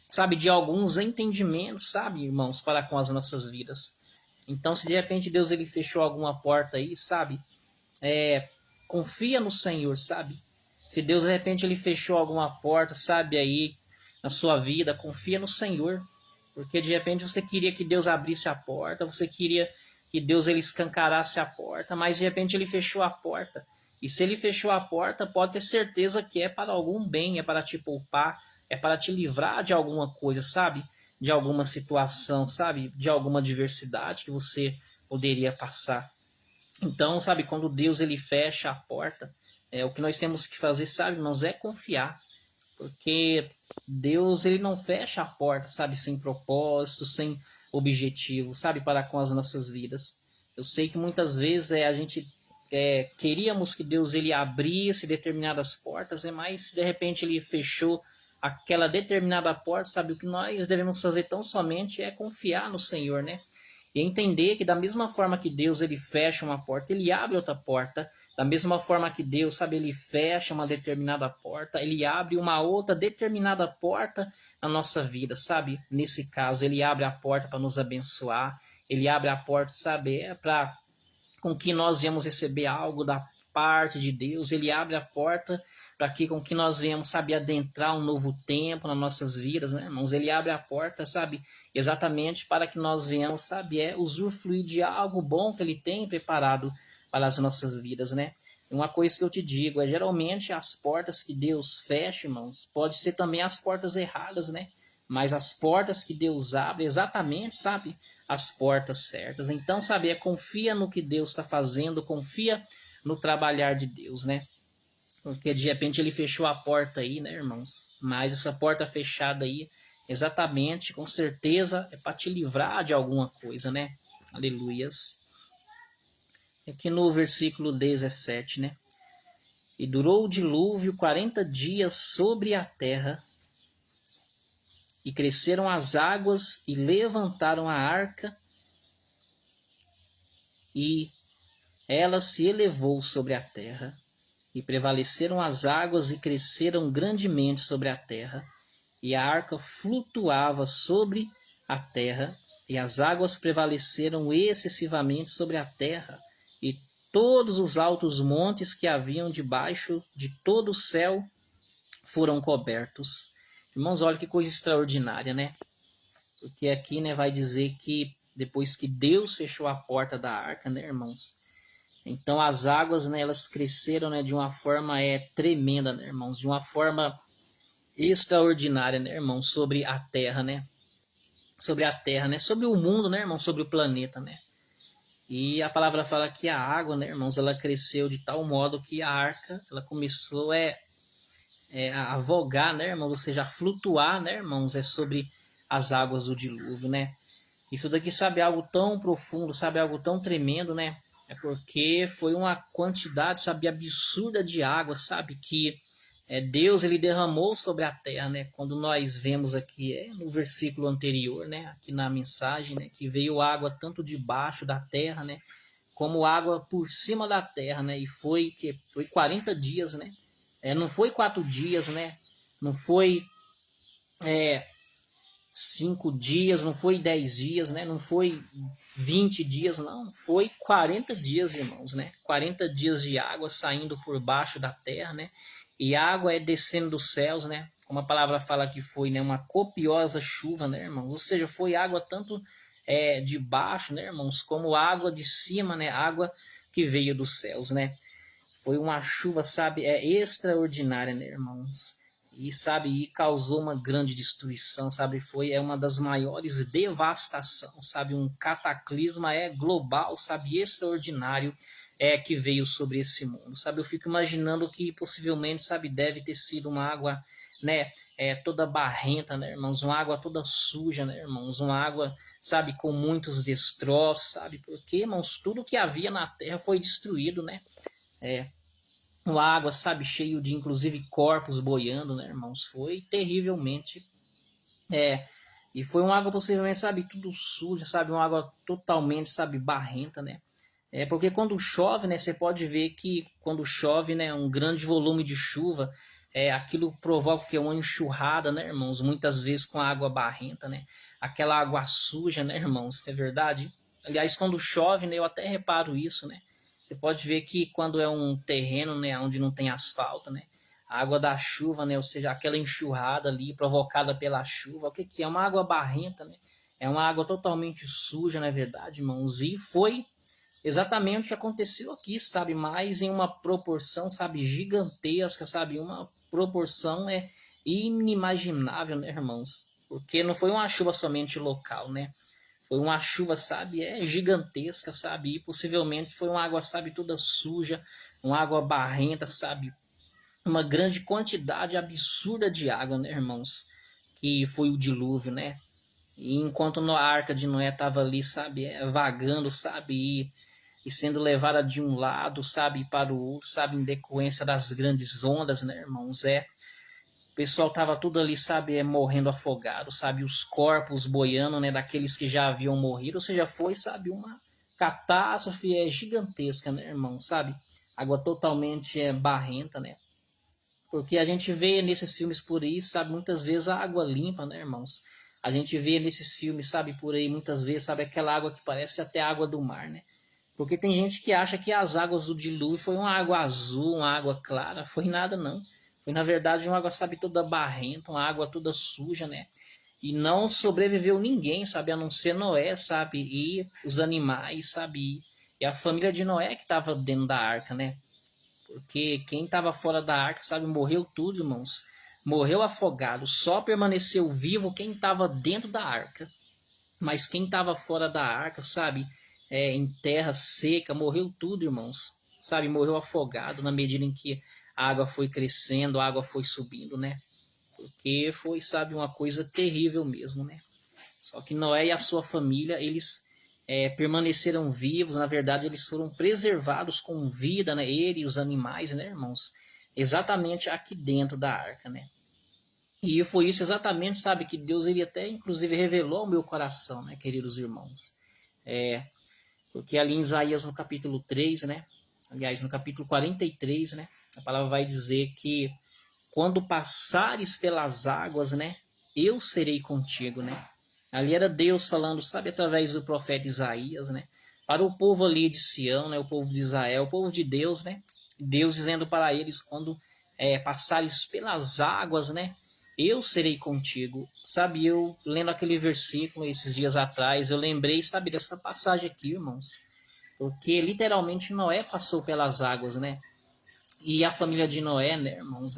[SPEAKER 1] sabe, de alguns entendimentos, sabe, irmãos, para com as nossas vidas. Então, se de repente Deus ele fechou alguma porta aí, sabe, confia no Senhor, sabe? Se Deus de repente ele fechou alguma porta, sabe, aí na sua vida, confia no Senhor. Porque de repente você queria que Deus abrisse a porta, você queria que Deus ele escancarasse a porta, mas de repente ele fechou a porta. E se ele fechou a porta, pode ter certeza que é para algum bem, é para te poupar, é para te livrar de alguma coisa, sabe? de alguma situação, sabe? De alguma adversidade que você poderia passar. Então, sabe, quando Deus ele fecha a porta, o que nós temos que fazer, sabe, irmãos, é confiar. Porque Deus ele não fecha a porta, sabe, sem propósito, sem objetivo, sabe, para com as nossas vidas. Eu sei que muitas vezes a gente queríamos que Deus ele abrisse determinadas portas, mas de repente ele fechou aquela determinada porta, sabe, o que nós devemos fazer tão somente é confiar no Senhor, né? E entender que da mesma forma que Deus ele fecha uma porta, ele abre outra porta. Da mesma forma que Deus, sabe, ele fecha uma determinada porta, ele abre uma outra determinada porta na nossa vida, sabe? Nesse caso, ele abre a porta para nos abençoar, ele abre a porta, sabe, para com que nós viemos receber algo da parte de Deus, ele abre a porta para que com que nós venhamos, sabe, adentrar um novo tempo nas nossas vidas, né, irmãos? Ele abre a porta, sabe, exatamente para que nós venhamos, sabe, usufruir de algo bom que ele tem preparado para as nossas vidas, né? Uma coisa que eu te digo geralmente as portas que Deus fecha, irmãos, pode ser também as portas erradas, né? Mas as portas que Deus abre, exatamente, sabe, as portas certas. Então, sabe, confia no que Deus está fazendo, confia no trabalhar de Deus, né? Porque de repente ele fechou a porta aí, né, irmãos? Mas essa porta fechada aí, exatamente, com certeza, é para te livrar de alguma coisa, né? Aleluias. Aqui no versículo 17, né? E durou o dilúvio 40 dias sobre a terra, e cresceram as águas, e levantaram a arca, e ela se elevou sobre a terra, e prevaleceram as águas, e cresceram grandemente sobre a terra, e a arca flutuava sobre a terra, e as águas prevaleceram excessivamente sobre a terra, e todos os altos montes que haviam debaixo de todo o céu foram cobertos. Irmãos, olha que coisa extraordinária, né? Porque aqui, né, vai dizer que depois que Deus fechou a porta da arca, né, irmãos? Então as águas, né, elas cresceram, né, de uma forma tremenda, né, irmãos? De uma forma extraordinária, né, irmãos? Sobre a terra, né? Sobre a terra, né? Sobre o mundo, né, irmãos? Sobre o planeta, né? E a palavra fala que a água, né, irmãos, ela cresceu de tal modo que a arca, ela começou a vogar, né, irmãos? Ou seja, a flutuar, né, irmãos? Sobre as águas do dilúvio, né? Isso daqui, sabe, algo tão profundo, sabe, algo tão tremendo, né? É porque foi uma quantidade, sabe, absurda de água, sabe, que Deus ele derramou sobre a terra, né? Quando nós vemos aqui no versículo anterior, né? Aqui na mensagem, né? Que veio água tanto debaixo da terra, né? Como água por cima da terra, né? E foi 40 dias, né? Não foi 4 dias, né? Não foi 5 dias, não foi 10 dias, né? Não foi 20 dias, não. Foi 40 dias, irmãos, né? 40 dias de água saindo por baixo da terra, né? E água descendo dos céus, né? Como a palavra fala que foi, né? Uma copiosa chuva, né, irmãos? Ou seja, foi água tanto de baixo, né, irmãos? Como água de cima, né? Água que veio dos céus, né? Foi uma chuva, sabe? Extraordinária, né, irmãos? E sabe, e causou uma grande destruição, sabe, foi uma das maiores devastações, sabe, um cataclisma global, sabe, extraordinário que veio sobre esse mundo, sabe, eu fico imaginando que possivelmente, sabe, deve ter sido uma água, né, toda barrenta, né, irmãos, uma água toda suja, né, irmãos, uma água, sabe, com muitos destroços, sabe, porque, irmãos, tudo que havia na terra foi destruído, né, uma água, sabe, cheio de inclusive corpos boiando, né, irmãos? Foi terrivelmente. E foi uma água possivelmente, sabe, tudo suja, sabe, uma água totalmente, sabe, barrenta, né? Porque quando chove, né, você pode ver que quando chove, né, um grande volume de chuva, aquilo provoca que é uma enxurrada, né, irmãos? Muitas vezes com água barrenta, né? Aquela água suja, né, irmãos? É verdade? Aliás, quando chove, né, eu até reparo isso, né? Você pode ver que quando é um terreno, né, onde não tem asfalto, né, a água da chuva, né, ou seja, aquela enxurrada ali provocada pela chuva, o que que é? Uma água barrenta, né? É uma água totalmente suja, não é verdade, irmãos? E foi exatamente o que aconteceu aqui, sabe? Mas em uma proporção, sabe, gigantesca, sabe? Uma proporção inimaginável, né, irmãos? Porque não foi uma chuva somente local, né? Foi uma chuva, sabe, gigantesca, sabe? E possivelmente foi uma água, sabe, toda suja, uma água barrenta, sabe? Uma grande quantidade absurda de água, né, irmãos? Que foi o dilúvio, né? E enquanto a arca de Noé estava ali, sabe, vagando, sabe, e sendo levada de um lado, sabe, para o outro, sabe, em decorrência das grandes ondas, né, irmãos? O pessoal tava tudo ali, sabe, morrendo afogado, sabe, os corpos boiando, né, daqueles que já haviam morrido, ou seja, foi, sabe, uma catástrofe gigantesca, né, irmão, sabe? Água totalmente barrenta, né? Porque a gente vê nesses filmes por aí, sabe, muitas vezes a água limpa, né, irmãos? A gente vê nesses filmes, sabe, por aí, muitas vezes, sabe, aquela água que parece até água do mar, né? Porque tem gente que acha que as águas do dilúvio foi uma água azul, uma água clara. Foi nada, não. Foi, na verdade, uma água, sabe, toda barrenta, uma água toda suja, né? E não sobreviveu ninguém, sabe, a não ser Noé, sabe? E os animais, sabe? E a família de Noé que estava dentro da arca, né? Porque quem estava fora da arca, sabe, morreu tudo, irmãos. Morreu afogado. Só permaneceu vivo quem estava dentro da arca. Mas quem estava fora da arca, sabe, em terra seca, morreu tudo, irmãos. Sabe, morreu afogado na medida em que a água foi crescendo, a água foi subindo, né? Porque foi, sabe, uma coisa terrível mesmo, né? Só que Noé e a sua família, eles permaneceram vivos, na verdade, eles foram preservados com vida, né? Ele e os animais, né, irmãos? Exatamente aqui dentro da arca, né? E foi isso exatamente, sabe, que Deus ele até inclusive revelou ao meu coração, né, queridos irmãos. É, porque ali em Isaías no capítulo 3, né? Aliás, no capítulo 43, né? A palavra vai dizer que quando passares pelas águas, né? Eu serei contigo, né? Ali era Deus falando, sabe, através do profeta Isaías, né? Para o povo ali de Sião, né? O povo de Israel, o povo de Deus, né? Deus dizendo para eles quando passares pelas águas, né? Eu serei contigo. Sabe, eu lendo aquele versículo esses dias atrás, eu lembrei, sabe, dessa passagem aqui, irmãos. Porque literalmente Noé passou pelas águas, né? E a família de Noé, né, irmãos,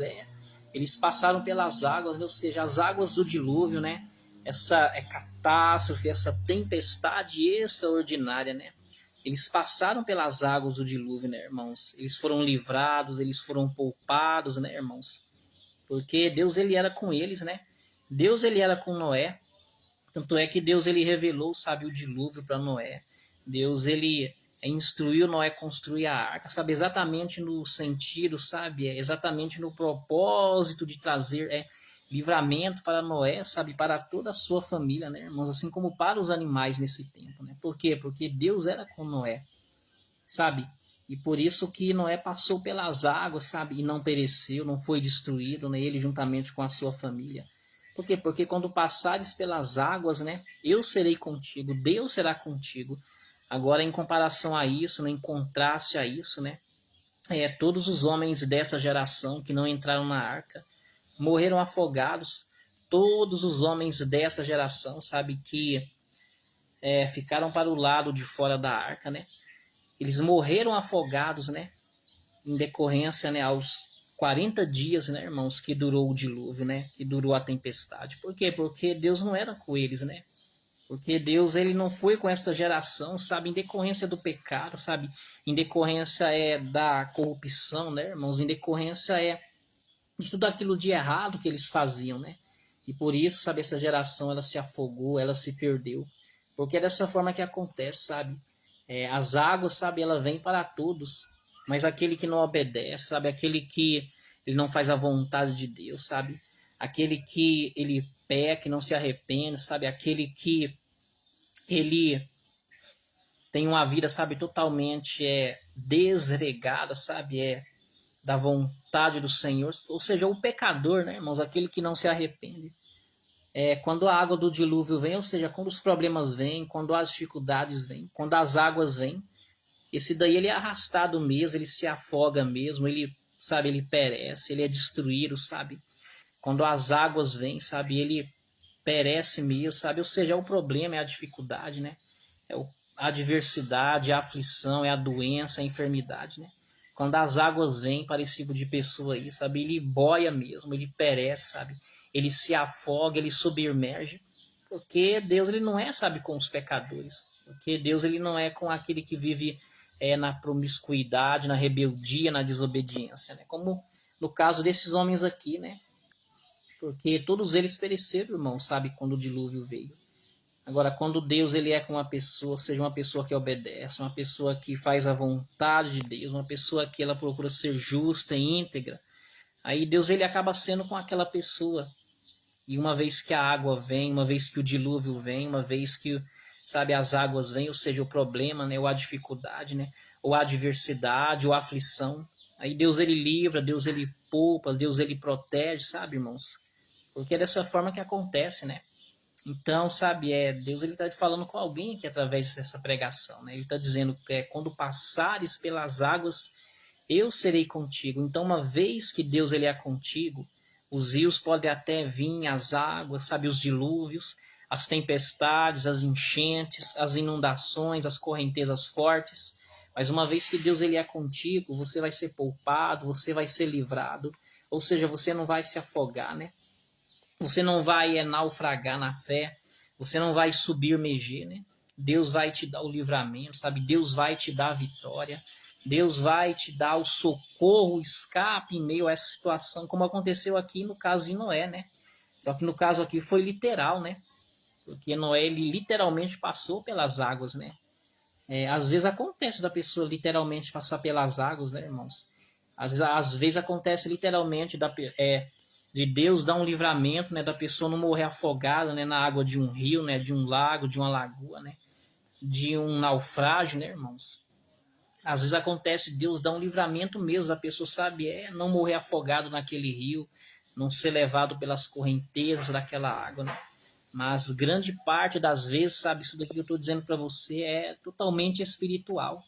[SPEAKER 1] eles passaram pelas águas, ou seja, as águas do dilúvio, né? Essa catástrofe, essa tempestade extraordinária, né? Eles passaram pelas águas do dilúvio, né, irmãos? Eles foram livrados, eles foram poupados, né, irmãos? Porque Deus ele era com eles, né? Deus ele era com Noé. Tanto é que Deus ele revelou, sabe, o dilúvio para Noé. Deus ele instruiu Noé a construir a arca, sabe, exatamente no sentido, sabe, exatamente no propósito de trazer livramento para Noé, sabe, para toda a sua família, né, irmãos, assim como para os animais nesse tempo, né? Por quê? Porque Deus era com Noé, sabe? E por isso que Noé passou pelas águas, sabe? E não pereceu, não foi destruído, né? Ele juntamente com a sua família. Por quê? Porque quando passares pelas águas, né? Eu serei contigo, Deus será contigo. Agora, em comparação a isso, né, em contraste a isso, né? Todos os homens dessa geração que não entraram na arca morreram afogados. Todos os homens dessa geração, sabe, que ficaram para o lado de fora da arca, né? Eles morreram afogados, né? Em decorrência, né, aos 40 dias, né, irmãos, que durou o dilúvio, né? Que durou a tempestade. Por quê? Porque Deus não era com eles, né? Porque Deus, ele não foi com essa geração, sabe? Em decorrência do pecado, sabe? Em decorrência da corrupção, né, irmãos? Em decorrência de tudo aquilo de errado que eles faziam, né? E por isso, sabe, essa geração, ela se afogou, ela se perdeu. Porque é dessa forma que acontece, sabe? As águas, sabe, ela vem para todos, mas aquele que não obedece, sabe, aquele que ele não faz a vontade de Deus, sabe, aquele que ele peca, que não se arrepende, sabe, aquele que ele tem uma vida, sabe, totalmente desregada, sabe, da vontade do Senhor, ou seja, o pecador, né, irmãos, aquele que não se arrepende. Quando a água do dilúvio vem, ou seja, quando os problemas vêm, quando as dificuldades vêm, quando as águas vêm, esse daí ele é arrastado mesmo, ele se afoga mesmo, ele, sabe, ele perece, ele é destruído, sabe? Quando as águas vêm, sabe, ele perece mesmo, sabe? Ou seja, o problema é a dificuldade, né? A adversidade, a aflição, é a doença, a enfermidade, né? Quando as águas vêm para esse tipo de pessoa aí, sabe? Ele boia mesmo, ele perece, sabe? ele se afoga, ele submerge, porque Deus ele não é, sabe, com os pecadores, porque Deus ele não é com aquele que vive na promiscuidade, na rebeldia, na desobediência, né? Como no caso desses homens aqui, né? Porque todos eles pereceram, irmão, sabe, quando o dilúvio veio. Agora, quando Deus ele é com uma pessoa, seja uma pessoa que obedece, uma pessoa que faz a vontade de Deus, uma pessoa que ela procura ser justa e íntegra, aí Deus ele acaba sendo com aquela pessoa. E uma vez que a água vem, uma vez que o dilúvio vem, uma vez que, sabe, as águas vêm, ou seja, o problema, né, ou a dificuldade, né, ou a adversidade, ou a aflição, aí Deus ele livra, Deus ele poupa, Deus ele protege, sabe, irmãos? Porque é dessa forma que acontece, né? Então, sabe, Deus ele está falando com alguém aqui através dessa pregação, né? Ele está dizendo que quando passares pelas águas, eu serei contigo. Então, uma vez que Deus ele é contigo, os rios podem até vir, as águas, sabe, os dilúvios, as tempestades, as enchentes, as inundações, as correntezas fortes. Mas uma vez que Deus ele é contigo, você vai ser poupado, você vai ser livrado. Ou seja, você não vai se afogar, né? Você não vai naufragar na fé, você não vai submergir, né? Deus vai te dar o livramento, sabe? Deus vai te dar a vitória. Deus vai te dar o socorro, o escape em meio a essa situação, como aconteceu aqui no caso de Noé, né? Só que no caso aqui foi literal, né? Porque Noé, ele literalmente passou pelas águas, né? Às vezes acontece da pessoa literalmente passar pelas águas, né, irmãos? Às vezes acontece literalmente de Deus dar um livramento, né, da pessoa não morrer afogada, né, na água de um rio, né, de um lago, de uma lagoa, né, de um naufrágio, né, irmãos? Às vezes acontece de Deus dar um livramento mesmo, a pessoa sabe, não morrer afogado naquele rio, não ser levado pelas correntezas daquela água, né? Mas grande parte das vezes, sabe, isso daqui que eu estou dizendo para você é totalmente espiritual.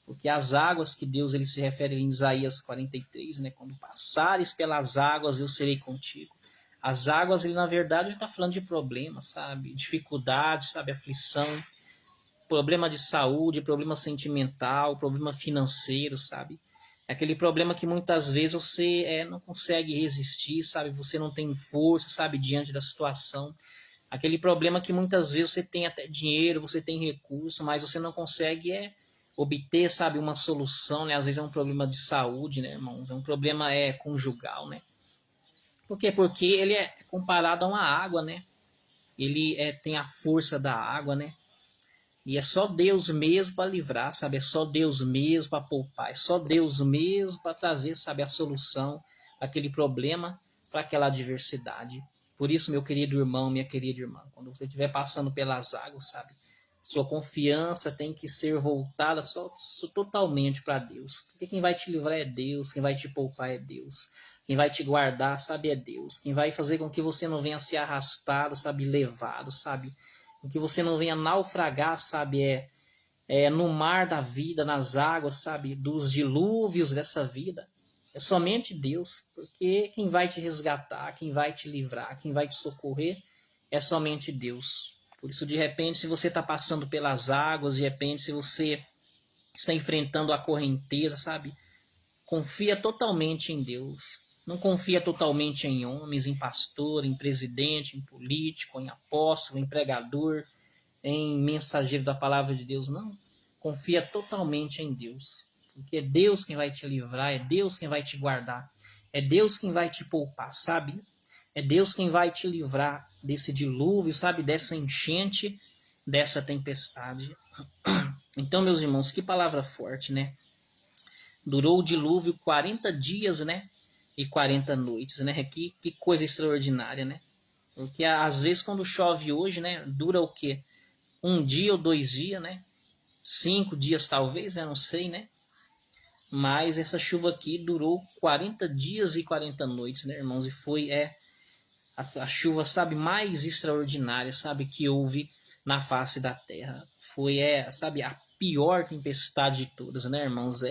[SPEAKER 1] Porque as águas que Deus ele se refere em Isaías 43, né? Quando passares pelas águas, eu serei contigo. As águas, ele na verdade, ele está falando de problemas, sabe? Dificuldades, sabe? Aflição, problema de saúde, problema sentimental, problema financeiro, sabe? Aquele problema que muitas vezes você não consegue resistir, sabe? Você não tem força, sabe? Diante da situação. Aquele problema que muitas vezes você tem até dinheiro, você tem recurso, mas você não consegue obter, sabe, uma solução, né? Às vezes é um problema de saúde, né, irmãos? É um problema conjugal, né? Por quê? Porque ele é comparado a uma água, né? Ele tem a força da água, né? E é só Deus mesmo para livrar, sabe? É só Deus mesmo para poupar, é só Deus mesmo para trazer, sabe, a solução àquele problema, para aquela adversidade. Por isso, meu querido irmão, minha querida irmã, quando você estiver passando pelas águas, sabe? Sua confiança tem que ser voltada totalmente para Deus. Porque quem vai te livrar é Deus, quem vai te poupar é Deus. Quem vai te guardar, sabe, é Deus. Quem vai fazer com que você não venha ser arrastado, sabe, levado, sabe? Com que você não venha naufragar, sabe, no mar da vida, nas águas, sabe, dos dilúvios dessa vida. É somente Deus, porque quem vai te resgatar, quem vai te livrar, quem vai te socorrer é somente Deus. Por isso, de repente, se você está passando pelas águas, de repente, se você está enfrentando a correnteza, sabe? Confia totalmente em Deus. Não confia totalmente em homens, em pastor, em presidente, em político, em apóstolo, em pregador, em mensageiro da palavra de Deus. Não. Confia totalmente em Deus. Porque é Deus quem vai te livrar, é Deus quem vai te guardar, é Deus quem vai te poupar, sabe? É Deus quem vai te livrar desse dilúvio, sabe? Dessa enchente, dessa tempestade. Então, meus irmãos, que palavra forte, né? Durou o dilúvio 40 dias, né? E 40 noites, né? Que coisa extraordinária, né? Porque às vezes quando chove hoje, né? Dura o quê? Um dia ou 2 dias, né? 5 dias talvez, né? Não sei, né? Mas essa chuva aqui durou 40 dias e 40 noites, né, irmãos? E foi a chuva, sabe, mais extraordinária, sabe, que houve na face da terra. Foi, sabe, a pior tempestade de todas, né, irmãos?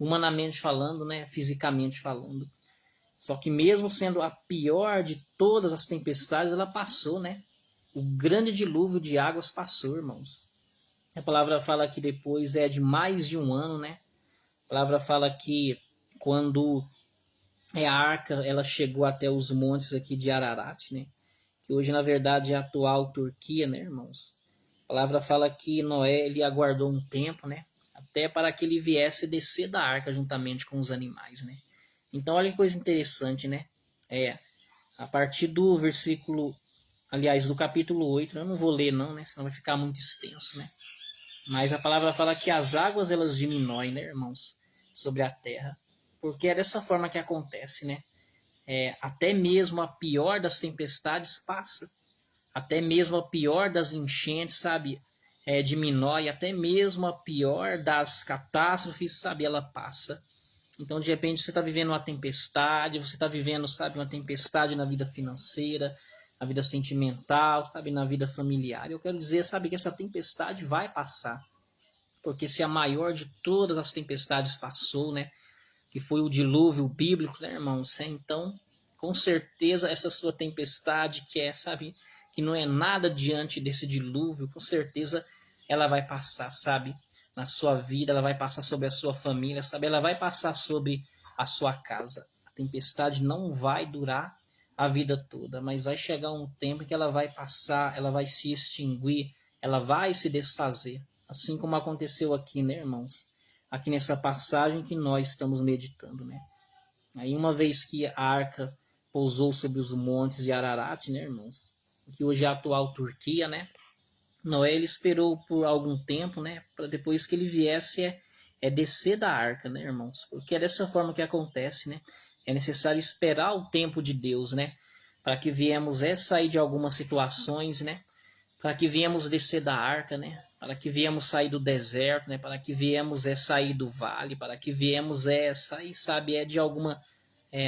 [SPEAKER 1] Humanamente falando, né, fisicamente falando. Só que mesmo sendo a pior de todas as tempestades, ela passou, né? O grande dilúvio de águas passou, irmãos. A palavra fala que depois de mais de um ano, né? A palavra fala que quando a arca, ela chegou até os montes aqui de Ararat, né? Que hoje na verdade é a atual Turquia, né, irmãos? A palavra fala que Noé ele aguardou um tempo, né? Até para que ele viesse descer da arca juntamente com os animais, né? Então olha que coisa interessante, né? A partir do versículo, aliás, do capítulo 8, eu não vou ler não, né? Senão vai ficar muito extenso, né? Mas a palavra fala que as águas elas diminuem, né, irmãos, sobre a terra. Porque é dessa forma que acontece, né? Até mesmo a pior das tempestades passa. Até mesmo a pior das enchentes, sabe? Diminui. Até mesmo a pior das catástrofes, sabe? Ela passa. Então, de repente, você está vivendo uma tempestade, você está vivendo, sabe, uma tempestade na vida financeira, na vida sentimental, sabe, na vida familiar. Eu quero dizer, sabe, que essa tempestade vai passar. Porque se a maior de todas as tempestades passou, né, que foi o dilúvio bíblico, né, irmãos? Então, com certeza, essa sua tempestade, que é, sabe, que não é nada diante desse dilúvio, com certeza ela vai passar, sabe, na sua vida, ela vai passar sobre a sua família, sabe, ela vai passar sobre a sua casa. A tempestade não vai durar a vida toda, mas vai chegar um tempo que ela vai passar, ela vai se extinguir, ela vai se desfazer, assim como aconteceu aqui, né, irmãos? Aqui nessa passagem que nós estamos meditando, né? Aí uma vez que a arca pousou sobre os montes de Ararat, né, irmãos? Que hoje é a atual Turquia, né? Noé ele esperou por algum tempo, né? Para depois que ele viesse descer da arca, né, irmãos? Porque é dessa forma que acontece, né? É necessário esperar o tempo de Deus, né? Para que viemos sair de algumas situações, né? Para que viemos descer da arca, né? Para que viemos sair do deserto, né? Para que viemos sair do vale, para que viemos sair, sabe, de alguma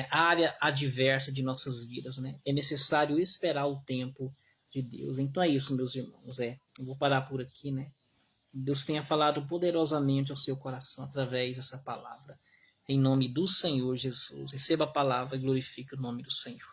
[SPEAKER 1] área adversa de nossas vidas, né? É necessário esperar o tempo de Deus. Então é isso, meus irmãos. Eu vou parar por aqui, né? Deus tenha falado poderosamente ao seu coração através dessa palavra. Em nome do Senhor Jesus. Receba a palavra e glorifique o nome do Senhor.